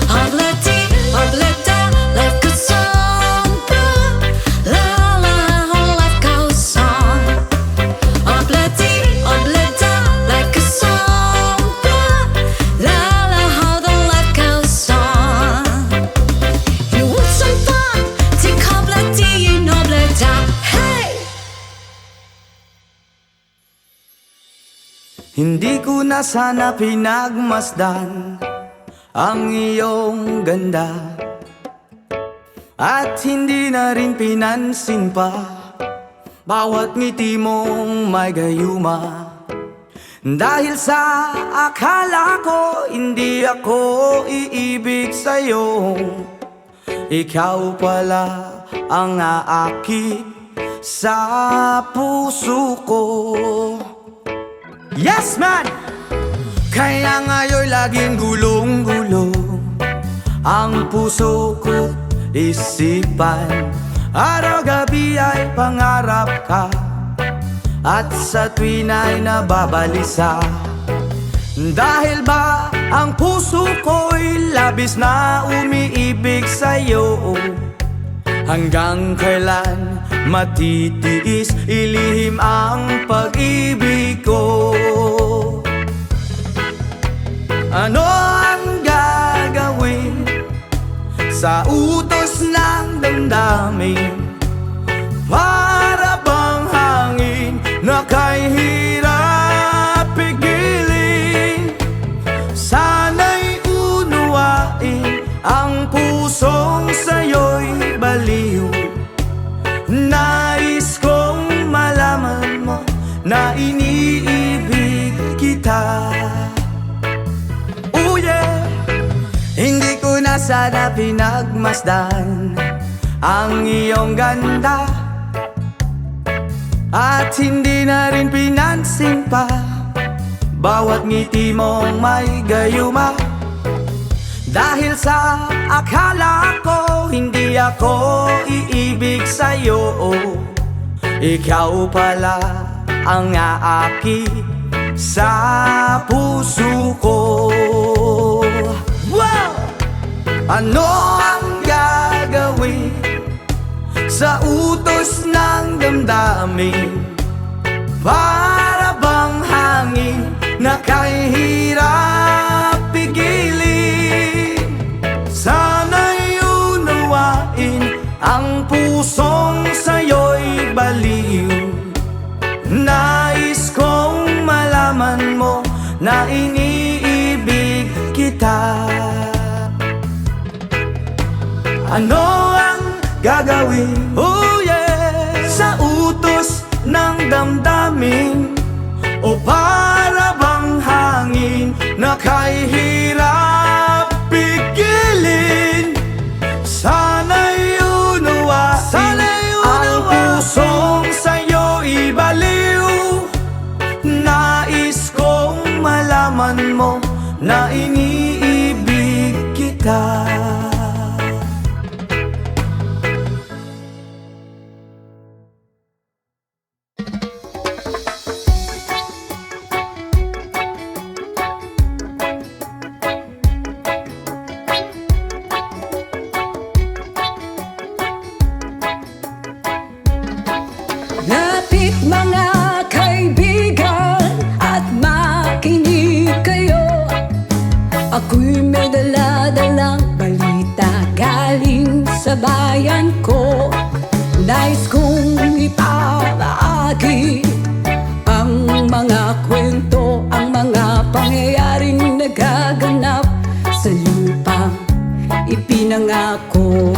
Oblada, life goes on, blah. La la, how life goes on. Oblada, life goes on, blah. La la, how the life goes on. You want some fun? Take Oblada in Oblada. Hey! Hindi ko na sana pinagmasdan ang iyong ganda, at hindi na rin pinansin pa bawat ngiti mong may gayuma. Dahil sa akala ko hindi ako iibig sa'yo, ikaw pala ang aakit sa puso ko. Yes man! Kaya ngayon laging gulong-gulo ang puso ko, isipan. Araw-gabi ay pangarap ka at sa tuwin ay nababalisa. Dahil ba ang puso ko'y labis na umiibig sa'yo? Hanggang kailan matitiis ilihim ang pag-ibig ko? Ano ang gagawin sa utos ng damdamin? Para bang hangin na kay hirap pigilin? Sana'y unuwain ang pusong sa'yo'y baliw. Nais kong malaman mo na iniibig kita. Oh yeah! Hindi ko na sana pinagmasdan ang iyong ganda, at hindi na rin pinansin pa bawat ngiti mong may gayuma. Dahil sa akala ko hindi ako iibig sa'yo, ikaw pala ang aaki sa puso ko. Wow! Ano ang gagawin sa utos ng damdamin? Para bang hangin na kay hirap pigilin? Sana'y unawain ang pusong sa'yo'y baliw. Nais kong malaman mo na iniibig kita. Ano ang gagawin? Oh yeah! Sa utos ng damdamin, o para bang hangin na kay hirap pigilin? Sana'y unawain ang pusong sa'yo'y baliw. Nais kong malaman mo na iniibig kita. Lapit mga kaibigan at makinig kayo. Ako'y may dala-dalang balita galing sa bayan ko. Nais kong ipabahagi ang mga kwento, ang mga pangyayaring nagaganap sa lupang ipinangako.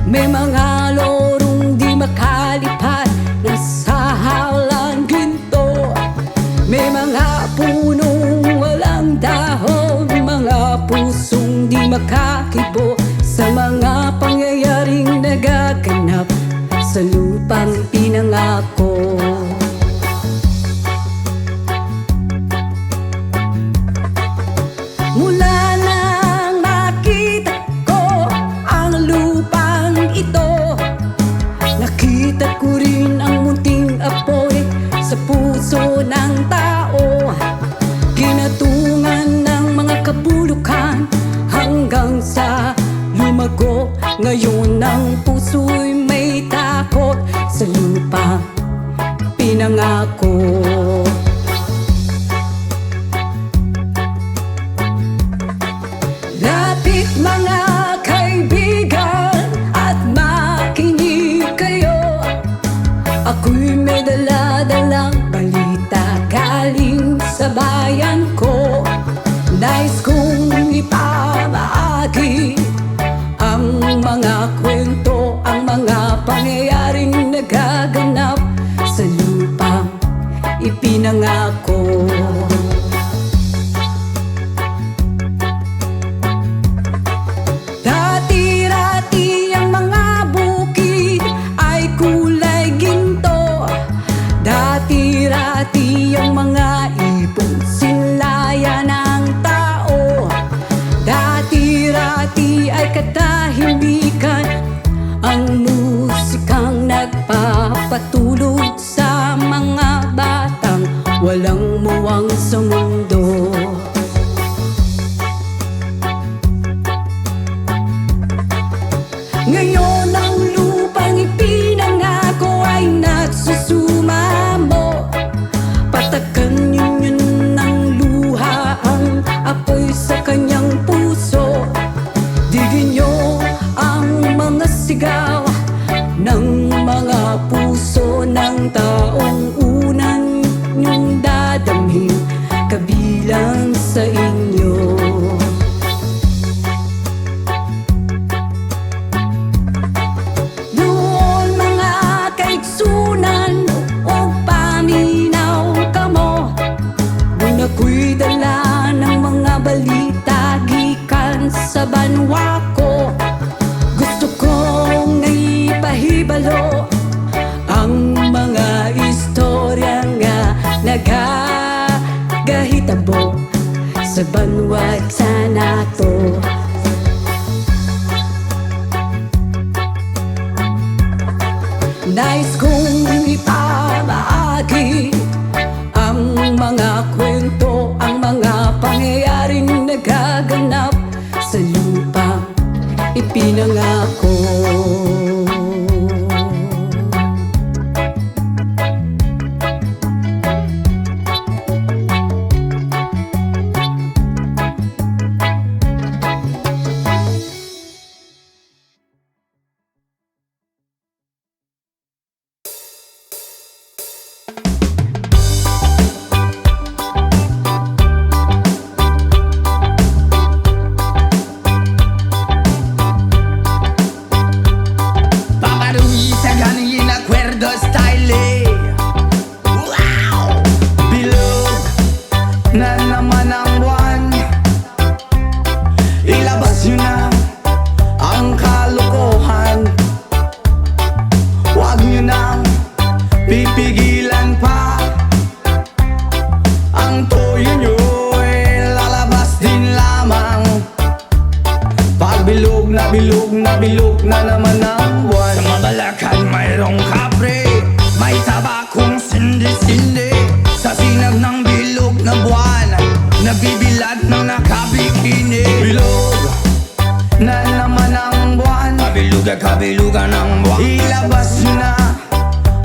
May mga lorong di makalipad na sa halang ginto. May mga punong walang dahon, mga pusong di makakibo sa mga pangyayaring nagaganap sa lupang pinangako. Mula nang makita ko ang lupang ito, nakita ko rin ang munting apoy sa puso ng tao. Kinatungan ng mga kabulukan hanggang sa lumago. Ngayon ang puso'y may takot sa lupang pinangako. Lapit mga kaibigan at makinig kayo. Ako'y may dala-dalang balita galing sa bayan ko. Nais kong ipamahagi ang mga kwento, ang mga pangyayaring nagaganap sa lupang ipinangako. Dati-rati ang mga bukid ay kulay ginto. Dati-rati ang mga ibon sila lamang sa mundo. Ngayon ang lupang ipinangako ay nagsusumamo. Patakan yun ng luha ang apoy sa kanyang puso. Digin nyo ang mga sigaw ng mga puso ng taong unang nyong dadamhin kabilang sa inyo. Doon mga kaigsunan o paminaw kamo, nung ako'y dala ng mga balita gikan sa banwa ko. Gusto kong ipahibalo ang mga istorya nga nagagahitabo sa banwag sa nato. Nais kong ipamahagi ang mga kwento, ang mga pangyayaring nagaganap sa lupang ipinangako. Pipigilan pa ang toyo nyo, lalabas din lamang. Pagbilog na bilog na bilog na naman ang buwan. Sa Mabalacan mayroong kapre, may tabakong sindi-sindi. Sa sinag ng bilog na buwan, nagbibilad ng nakabikini. Bilog na naman ang buwan, kabilugan ng buwan. Ilabas nyo na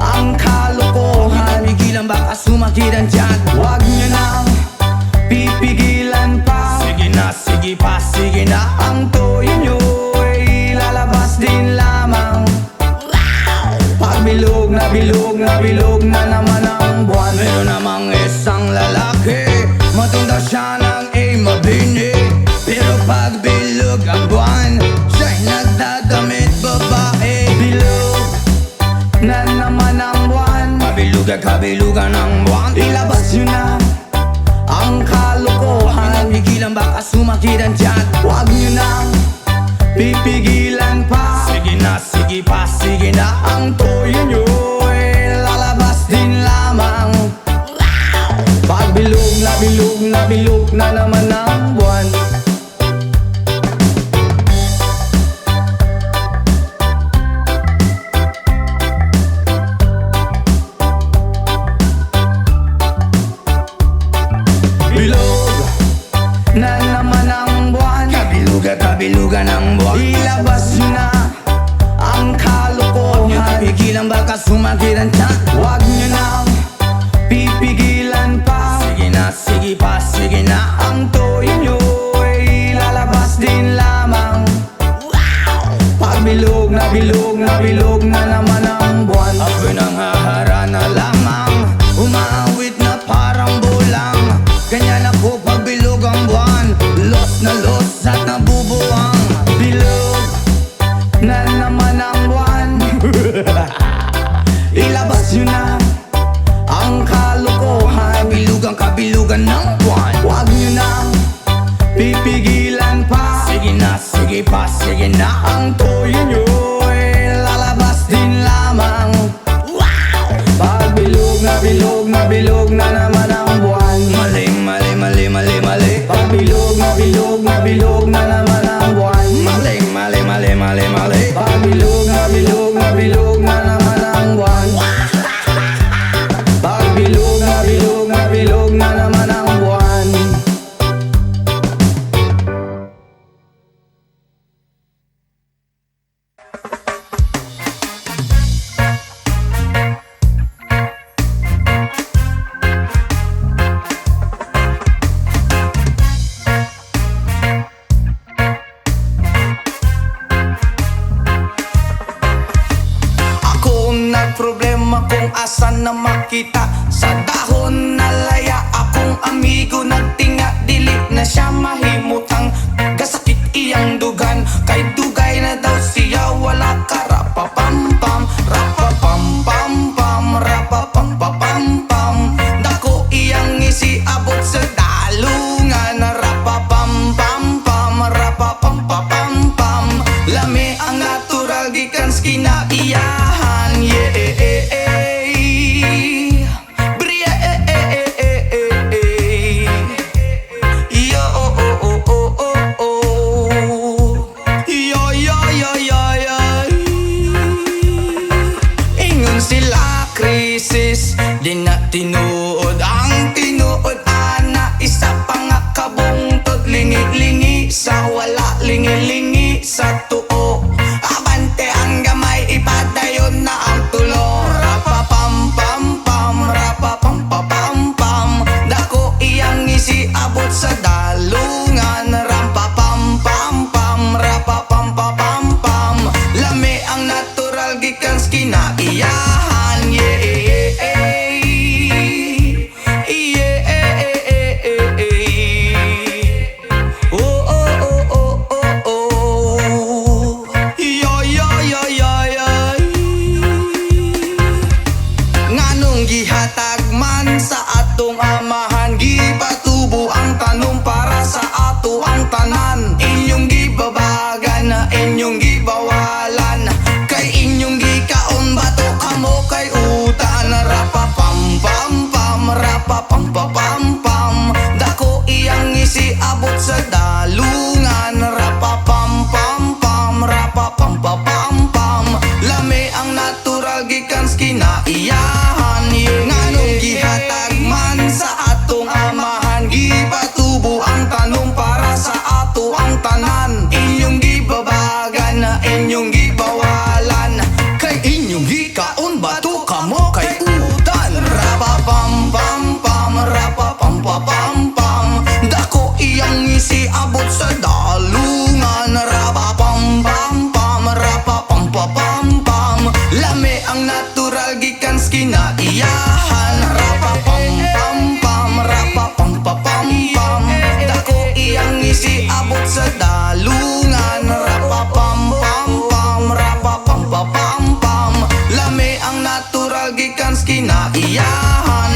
ang kalokohan, pigilan baka sumakitan dyan. Huwag nyo nang pipigilan pa. Sige na, sige pa, sige na. Ang toyo nyo ay lalabas din lamang. Pagbilog na bilog na bilog na naman ang buwan. Meron namang isang lalaki, matunda siya ng mabini. Pero pagbilog ang buwan, siya'y nagdadamit babae. Bilog na naman ang buwan, kabilugan ng buwan. Ilabas nyo na ang kalokohan, pigilan baka sumakitan dyan. Huwag nyo nang pipigilan pa. Sige na, sige pa, sige na. Ang toyo nyo ay lalabas din lamang. Pagbilog na bilog na bilog na naman ang buwan. Na naman ang buwan, kabilugan ng buwan. Ilabas nyo na ang kalokohan, pigilan baka sumakitan dyan. Huwag nyo nang pipigilan pa. Sige na, sige pa, sige na. Ang toyo nyo ay lalabas din lamang. Pagbilog na bilog na bilog na naman ang buwan. Ako'y nang haharana lamang, umaawit na parang bulang. Ganyan ako pagbilog ang buwan, los na los at nabubuwang. Bilog na naman ang buwan. Ilabas nyo na ang kalokohan, kabilugan ng buwan. Huwag nyo nang pipigilan pa. Sige na, sige pa, sige na. Ang toyo nyo ay lalabas din lamang. Pagbilog na bilog na bilog na naman ang buwan. Mali, mali, mali, mali, mali. Pagbilog na bilog na bilog na naman ang buwan. Mali, mali, mali, mali, mali. Pagbilog na bilog na bilog na naman ang buwan. Pagbilog na bilog na bilog na naman ang buwan. patubo ang tanom para sa ato ang tanan. Inyong gibabagan na inyong gibawalan, kay inyong gikaon bato kamo kay utan. Rapa pam pam pam, rapa pam pam pam pam, dako iyang isiabot sa dalungan. Rapa pam pam pam, rapa pam pam pam pam, lami ang natural gikan sa kinaiyahan. Nganong gihatag man sa atong amahan, gipatubo ang tanom para sa ato ang tanan. Inyong gibabagan na inyong gibawalan, kay inyong gikaon bato kamo kay utan. Rapa pam pam pam, rapa pam pam pam pam, dako iyang isiabot sa dalungan. Rapa pam pam pam, rapa pam pam pam pam, lami ang natural gikan sa kinaiyahan. Rapa pam pam pam, rapa pam pam pam pam, dako iyang isiabot sa dalungan. Rapa pam pam pam, rapa pam pam pam pam, lami ang natural gikan sa kinaiyahan.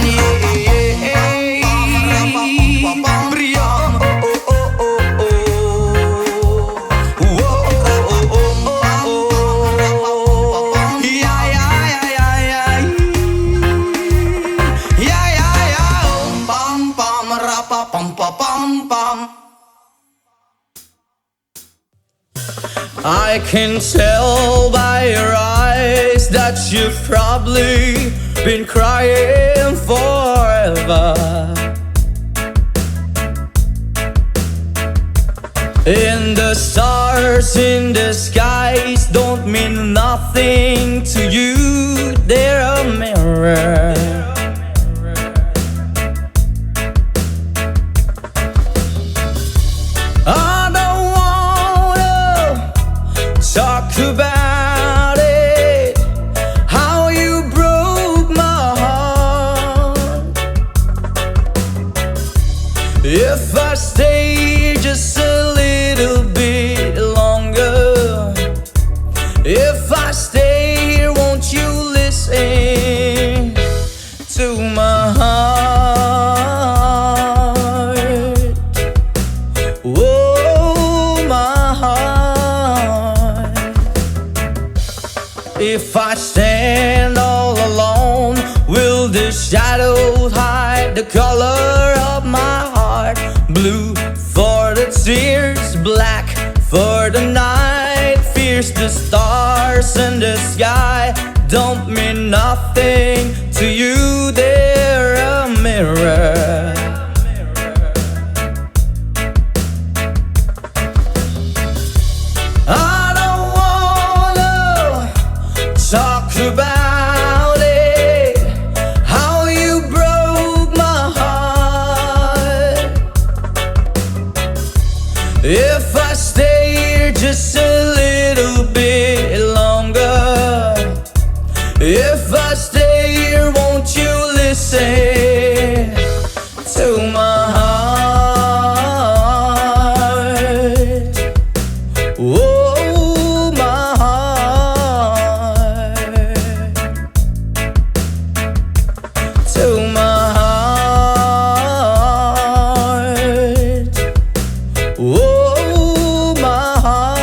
I can tell by your eyes that you've probably been crying forever. And the stars in the skies don't mean nothing to you, they're a mirror. I don't wanna talk about it, how you broke my heart. If I stay just a little bit longer, if I stay here, won't you listen to my heart? Oh, my heart. If I stand all alone, will the shadows hide the color of my heart? Blue for the tears, black for the night, fierce the stars in the sky don't mean nothing to you, they're a mirror. I don't wanna talk about it, how you broke my heart. If I stay here just a little bit longer, if I stay here, won't you listen to my heart? Oh, my heart. To my heart. Oh, my heart.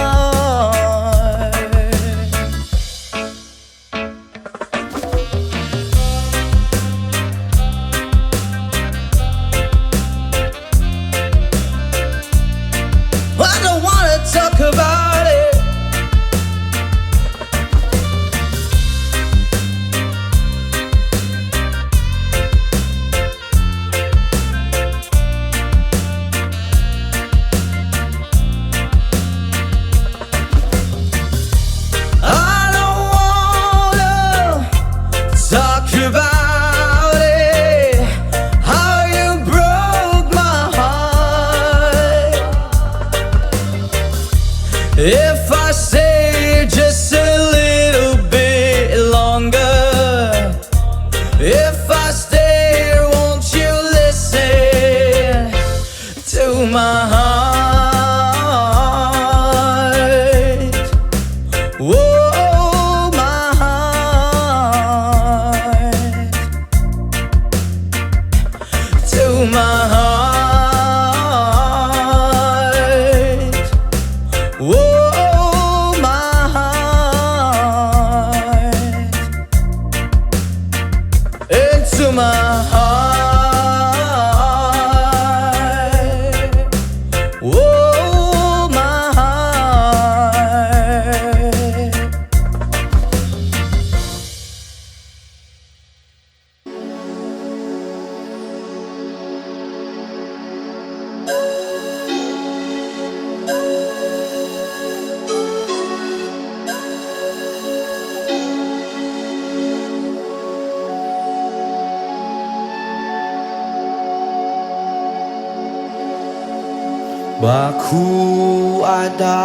Baku ada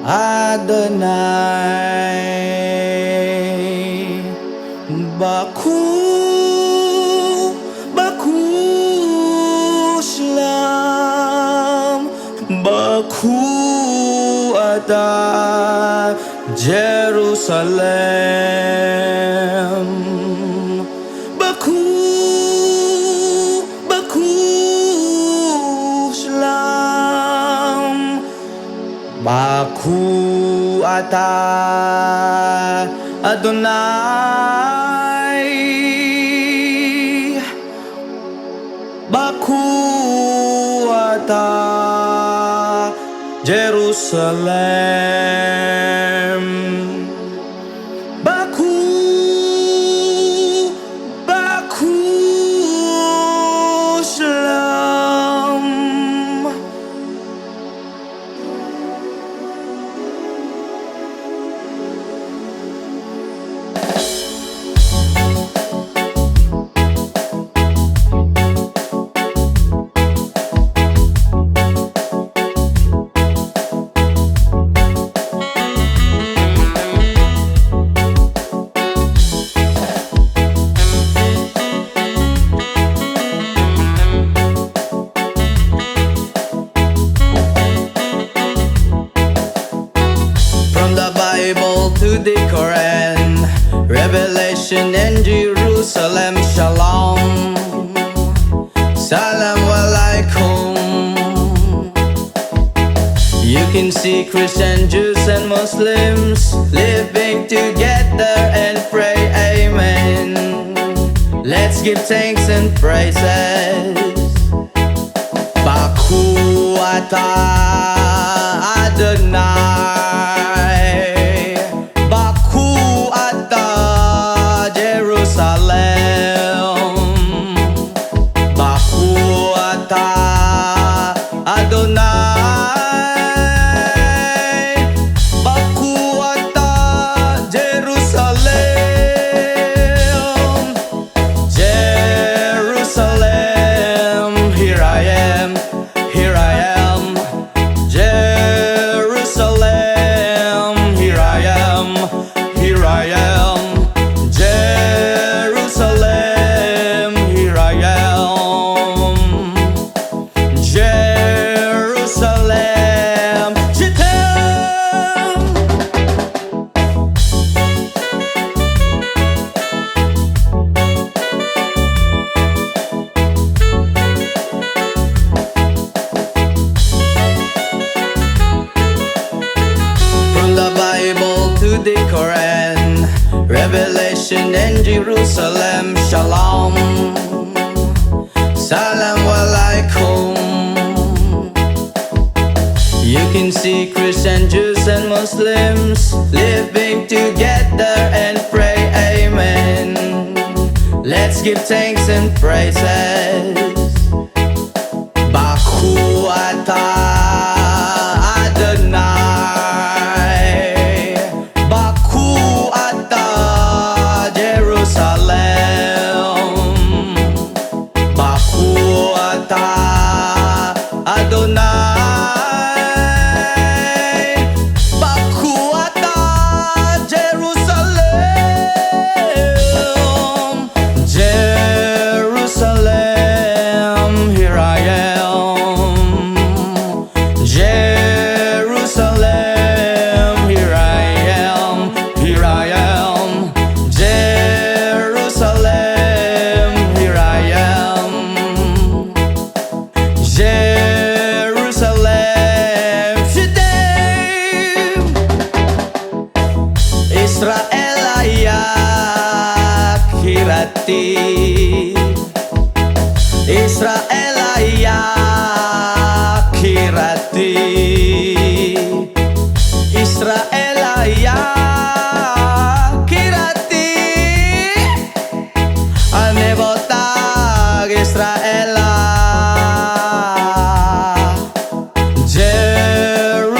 Adonai. Baku Shalom. Baku ada Jerusalem. Baku Shalom. Baku ata Adonai. Baku ata Jerusalem. Baku Shalom. From the Bible to the Quran, Revelation and Jerusalem, Shalom, Salam Alaikum. You can see Christian, Jews and Muslims living together and pray Amen. Let's give thanks and praises. Baku ata Adonai. Baku ata Jerusalem. Baku ata Adonai. Baku ata Jerusalem. Jerusalem, here I am, here I am. Jerusalem, here I am, here I am. Jerusalem, here I am. Jerusalem, Shittem. From the Bible to the Quran, Revelation and Jerusalem, Shalom, Salam Alaikum. You can see Christian, Jews and Muslims living together and pray Amen. Let's give thanks and praises. Baku ata Adonai. Baku ata Jerusalem. Baku ata Adonai. Baku ata Jerusalem. Jerusalem, here I am. Jerusalem, here I am, here I am. Jerusalem, here I am. Jerusalem, Shittem. Israel ayak hirati. Israel ayak hirati. Israel ayak hirati. Anebotag Israel.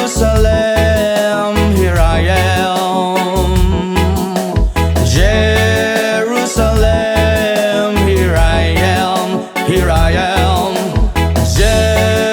Jerusalem, here I am. Jerusalem, here I am, here I am. Jerusalem.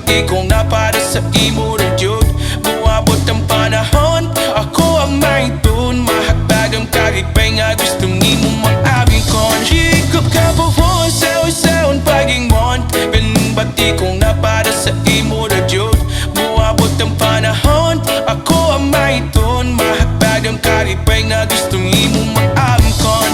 bati ko na para sa imo rin yun. Buwabot ang panahon, ako ang may dun. Mahagpag ang kalipay nga gusto nimo maabing kon. Higop ka po po sa usaon pagingmon. Bati ko na para sa imo rin yun. Buwabot ang panahon, ako ang may dun. Mahagpag ang kalipay nga gusto nimo maabing kon.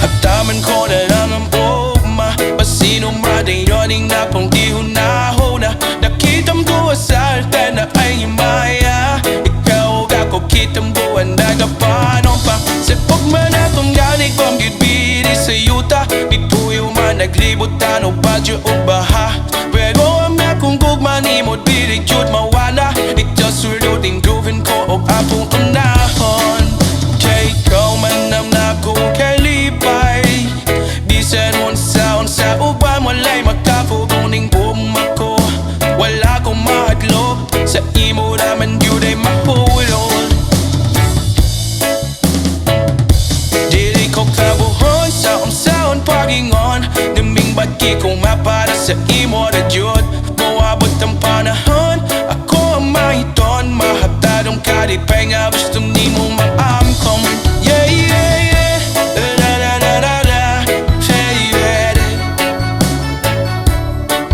Hataman ko na lang ang ugma, pasinong madayoning na pang ihunahuna. Nakitam ko sa altar na ay himaya. Ikaw ako kitam buwan na kapanon pa. Sa pagman atong ganig kong gibiri sa yuta. Ituyo man naglibot tano badyo o baha. Pero ang akong gugma ni mo dirig yun mawala. Ito sulutin gawin ko o apong unahon. Kay ikaw man ang nakong kalipay. Di sa unsa uban walay makapuguning bumako. Wala kong mahadlok sa imo naman yun ay mahulol. Dili ko kabuhon sa unsaon pagingon. Naming bagi kong mapara sa imo na yun. Mawabot ang panahon, ako ang mahiton. Mahatadong kalipay nga gusto nimo maamkom. Yeah, yeah, yeah. La la la la la. Yeah, yeah.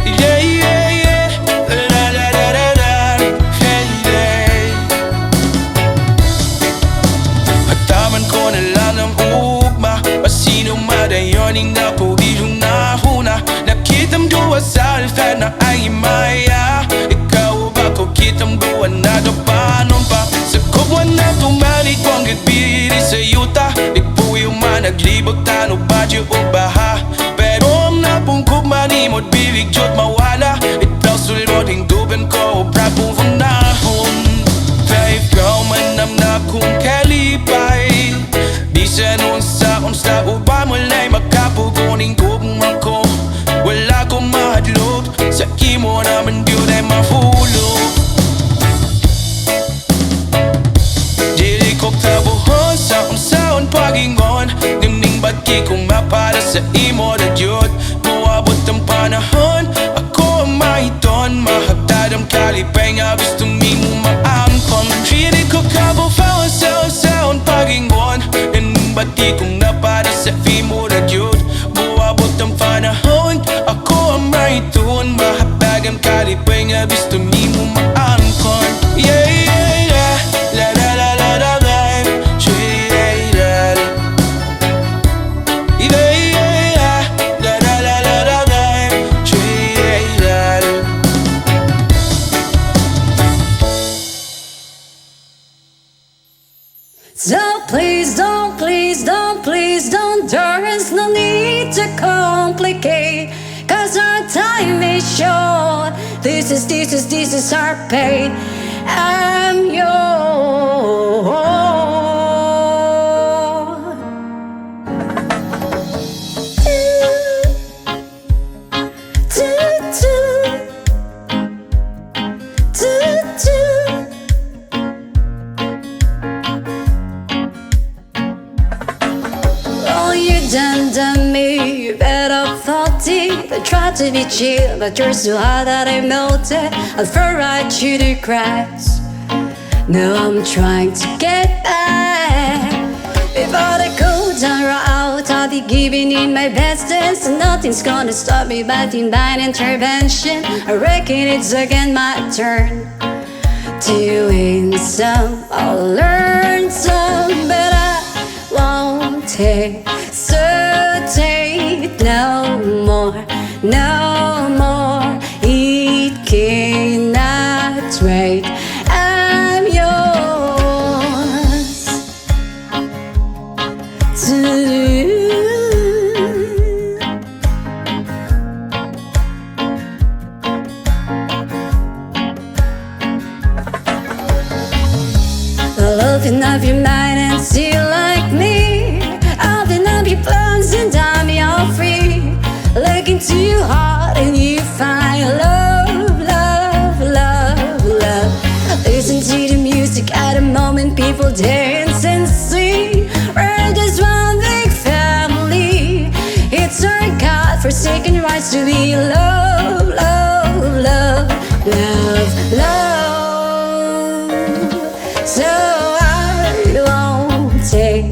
Yeah, yeah, yeah. La la la la la. Yeah, yeah. Hataman ko na lang ang ugma, pasinong madayoning na po ihunahuna. Nakitam duwa sa altar na ay maya. Ikaw ba ko kitam duwa na kapanon pa. Sa kubwan na tumanig kong gitbiri sa yuta. Ipuyo man naglibot tano badyo o baha. Pero ang napungkog manimod bilig jod mawala. Itaw suloding duben ko o prapong funahon. Kaya ikaw man ang nakong kalipay. Di sa unsa uba mulay makapuguning gugmang ko. Wala kong mahadlok sa imo naman yun ay mahulog. Dili ko kabuhon sa unsaon pagingon. Nimning bagi kong mapara sa imo na yun. Buwabot ang panahon, ako ang mahiton. Mahagtad ang kalipay nga gusto nimo maamkon. Dili ko kabuhon sa unsaon pagingon. Nimning bagi kong napara sa imo na yun. Buwabot ang panahon, ako ang mahiton. Mahagtad ang kalipay nga gusto nimo maamkon. Yeah, yeah, yeah. La la la la la la. Yeah, yeah, yeah. Yeah, yeah, yeah. La la la la la la. Yeah, yeah, yeah. So please don't, please don't, please don't. There's no need to complicate. Cause our time is short. This is our pain. I'm yours. Do, do, do, do. Oh, you done me, you better thought deep. I tried to be chill, but you're so hot that I melted. I fell right through the cracks. Now I'm trying to get back. Before the cold down out, I'll be giving in my best dance. And nothing's gonna stop me but divine intervention. I reckon it's again my turn to win some. I'll learn some, but I won't hesitate no more, no more. It cannot wait. I'm yours to Open up your mind and see like me. Open up your plans and I'm your free. Look into your heart and you find love, love, love, love. Listen to the music at the moment, people dance and sing. We're just one big family. It's our God-forsaken rights to be love, love, love, love, love. So I won't take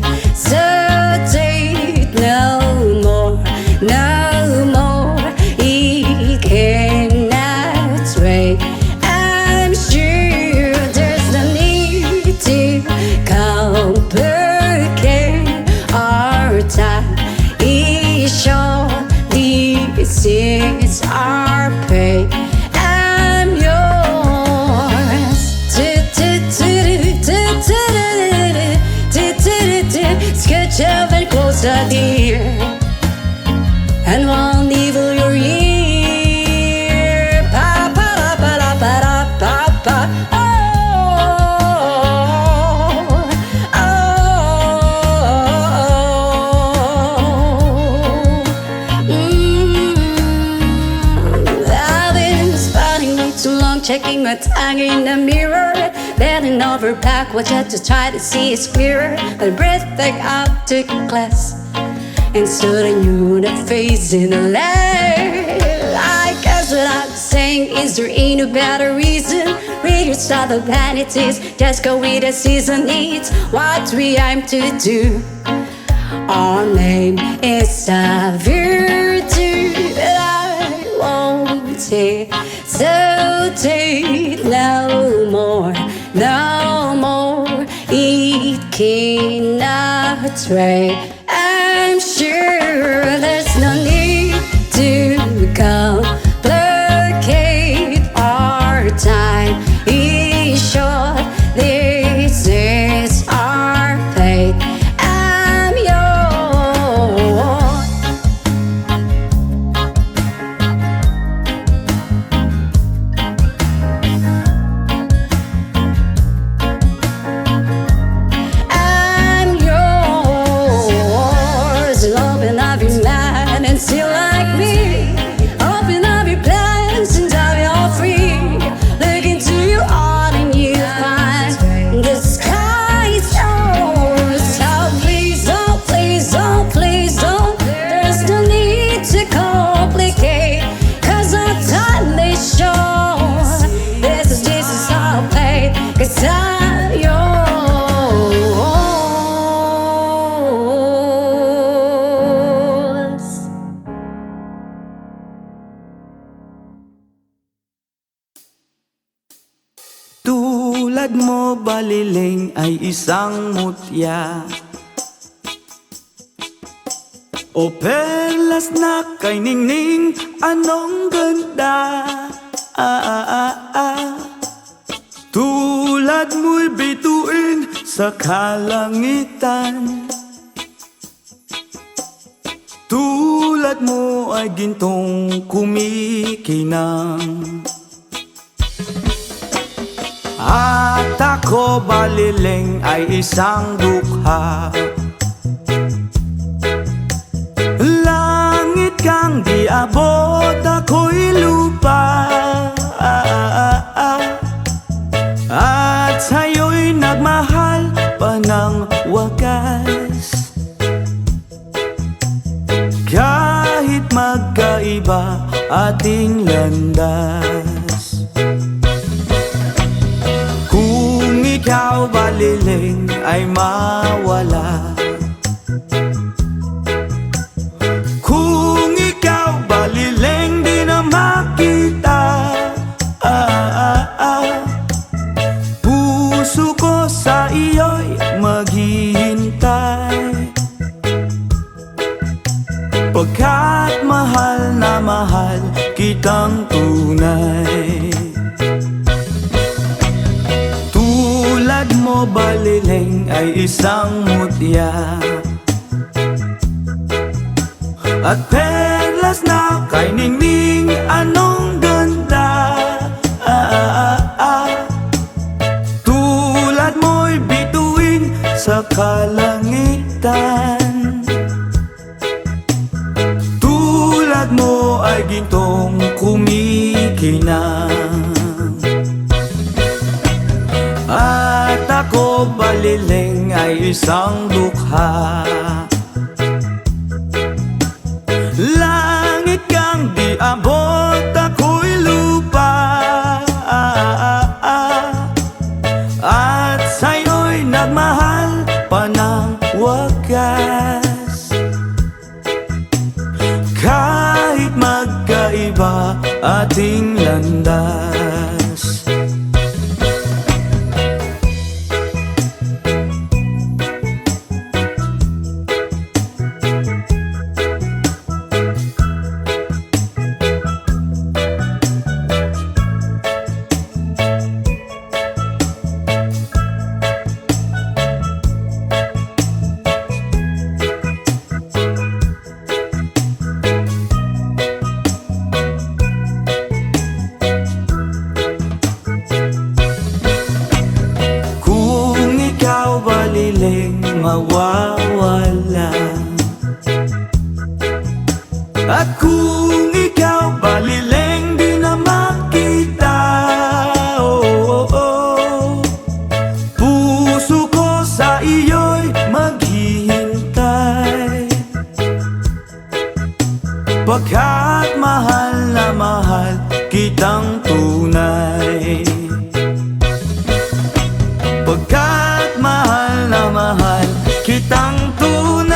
no more, no more. He cannot wait. I'm sure there's no need to complicate our time. He short, this is our pay. I'm yours. Sketch up and closer, dear, and won't evil your ear. Pa pa da pa da pa da pa pa. Oh, oh, I've been spotting way too long, checking my tongue in the mirror. Bending over backwards just to try to see it's clearer. But breath back up to class, and so I knew the face in the light. I guess what I'm saying is there ain't no better reason. Read your style of vanities, just go with the season needs. What we aim to do, our name is a virtue. I won't hesitate no more, no more. It cannot wait. I'm sure there's no need to complicate our time. Is short, this is our fate. I'm yours. I'm yours. Open up your mind and see like me. Open up your plans and I'm all free. Look into your heart and you find the sky is yours. So please don't, please don't, please don't. There's no need to complicate, 'cause our time is short. This is our fate, 'cause I'm yours. Tulad mo baliling ay isang mutya, o perlas na kay ningning, anong ganda. Tulad mo'y bituin sa kalangitan, tulad mo ay gintong kumikinang. At ako baliling ay isang dukha, langit kang di abot, ako'y lupa. At sa'yo'y nagmahal pa ng wagas, kahit magkaiba ating landas. Kung ikaw baliling ay mawala, kung ikaw baliling di na makita, puso ko sa iyo'y maghihintay, pagkat mahal na mahal kitang tunay. Tulad mo baliling ay isang mutya, at perlas na kay ningning, anong ganda. Tulad mo'y bituin hinang. At ako baliling ay isang dukha. Langit kang di abot, ako'y lupa. At sa'yo'y nagmahal pa ng wagas. Kahit magkaiba ating landas. Baliling mawawala. At kung ikaw baliling di na makita, puso ko sa iyo'y maghihintay. Pagkat mahal na mahal kitang tunay. Pagkat mahal na mahal kitang tunay.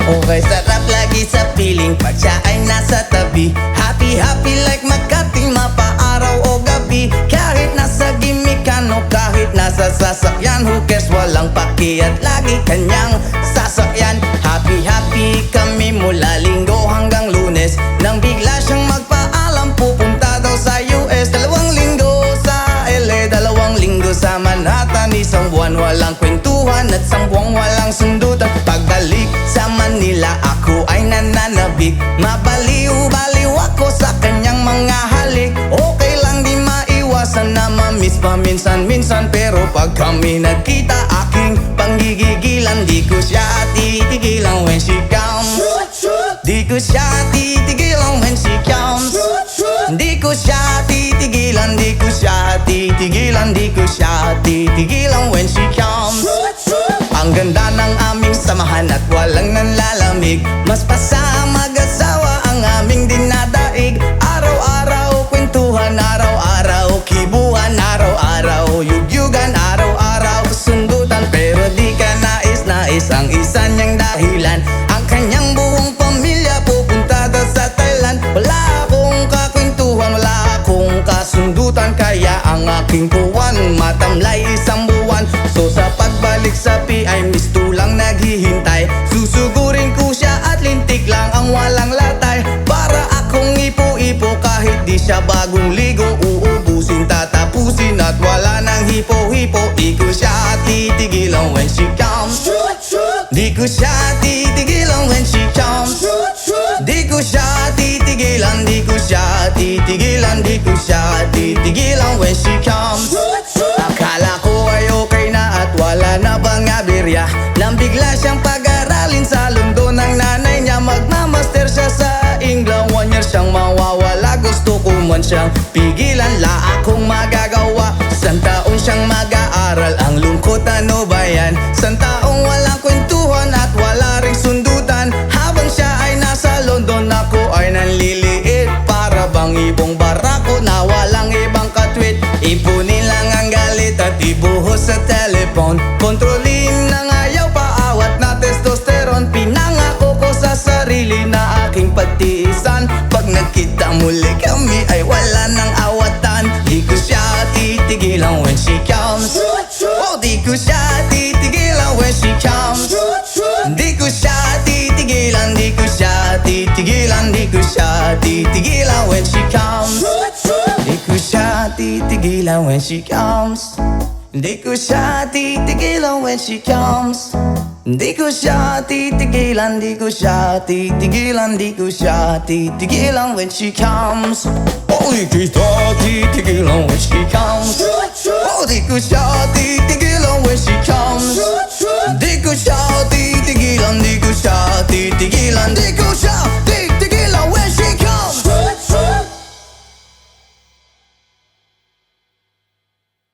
Okay, sarap lagi sa piling pag siya ay nasa tabi. Happy, happy like Makati, mapaaraw o gabi. Kahit nasa gimikan o kahit nasa sasakyan, who cares, walang paki at lagi kanyang sasakyan. Happy, happy kami mula Linggo hanggang Lunes. Nang bigla siyang magpaalam, pupunta daw sa US. 2 linggo sa LA, 2 linggo sa Manhattan. Isang buwan walang kwentuhan at 1 buwang walang sundutan. Pagbalik sa Manila, ako ay nananabik. Mabaliw-baliw ako sa kanyang mga halik. Okay lang di maiwasan na mamiss paminsan-minsan. Pero pag kami nagkita, aking panggigigilan. Di ko siya titigilan when she comes. Di ko siya titigilan when she comes. Di ko siya titigilan, di ko siya titigilan, di ko siya titigilan when she comes. Ang ganda ng aming samahan at walang nanlalamig. Mas pasa mag-asawa ang aming dinadaig. Araw-araw kwentuhan, araw-araw kibuhan, araw-araw yugyugan, araw-araw sundutan. Pero di ka nais-nais ang isa niyang dahilan. Ang kanyang buong pamilya pupunta daw sa Thailand. Wala akong kakwentuhan, wala akong kasundutan. Kaya ang aking puwan matamlay 1 buwan. So sa pagbalik sa PI, lang naghihintay. Susugurin ko siya at lintik lang ang walang latay. Para akong ipo-ipo kahit di siya bagong ligo. Uubusin, tatapusin at wala nang hipo-hipo. Di ko siya titigilan when she comes. Di ko siya titigilan when she comes. Di ko siya titigilan, di ko siya titigilan, di ko siya titigilan when she comes. Akala ko ay okay na at wala na bang aberya. Nang bigla siyang pag-aralin sa London ng nanay niya. Magmamaster siya sa England, 1 year siyang mawawala. Gusto ko man siyang pigilan, la akong magagawa. 1 taon siyang mag-aaral, ang lungkot ano ba yan? 1 taong walang kwentuhan at wala ring sundutan. Habang siya ay nasa London, ako ay nanliliit. Para bang ibong barako na walang ibang katwit. Ipunin lang ang galit at ibuhos sa telepon. Kontrolin ng ayaw, paawat na testosterone. Pinangako ko sa sarili na aking pagtiisan. Pag nagkita muli kami ay wala nang awatan. Di ko siya titigilan when she comes. Oh, di ko siya titigilan when she comes. Di ko siya titigilan titigilan, di ko siya titigilan when she comes. Di ko siya titigilan when she comes. Di ko siya titigilan when she comes. Di ko siya titigilan, di ko siya titigilan, di ko siya titigilan when she comes. Oh, di ko siya titigilan when she comes. Oh, di ko siya titigilan when she comes.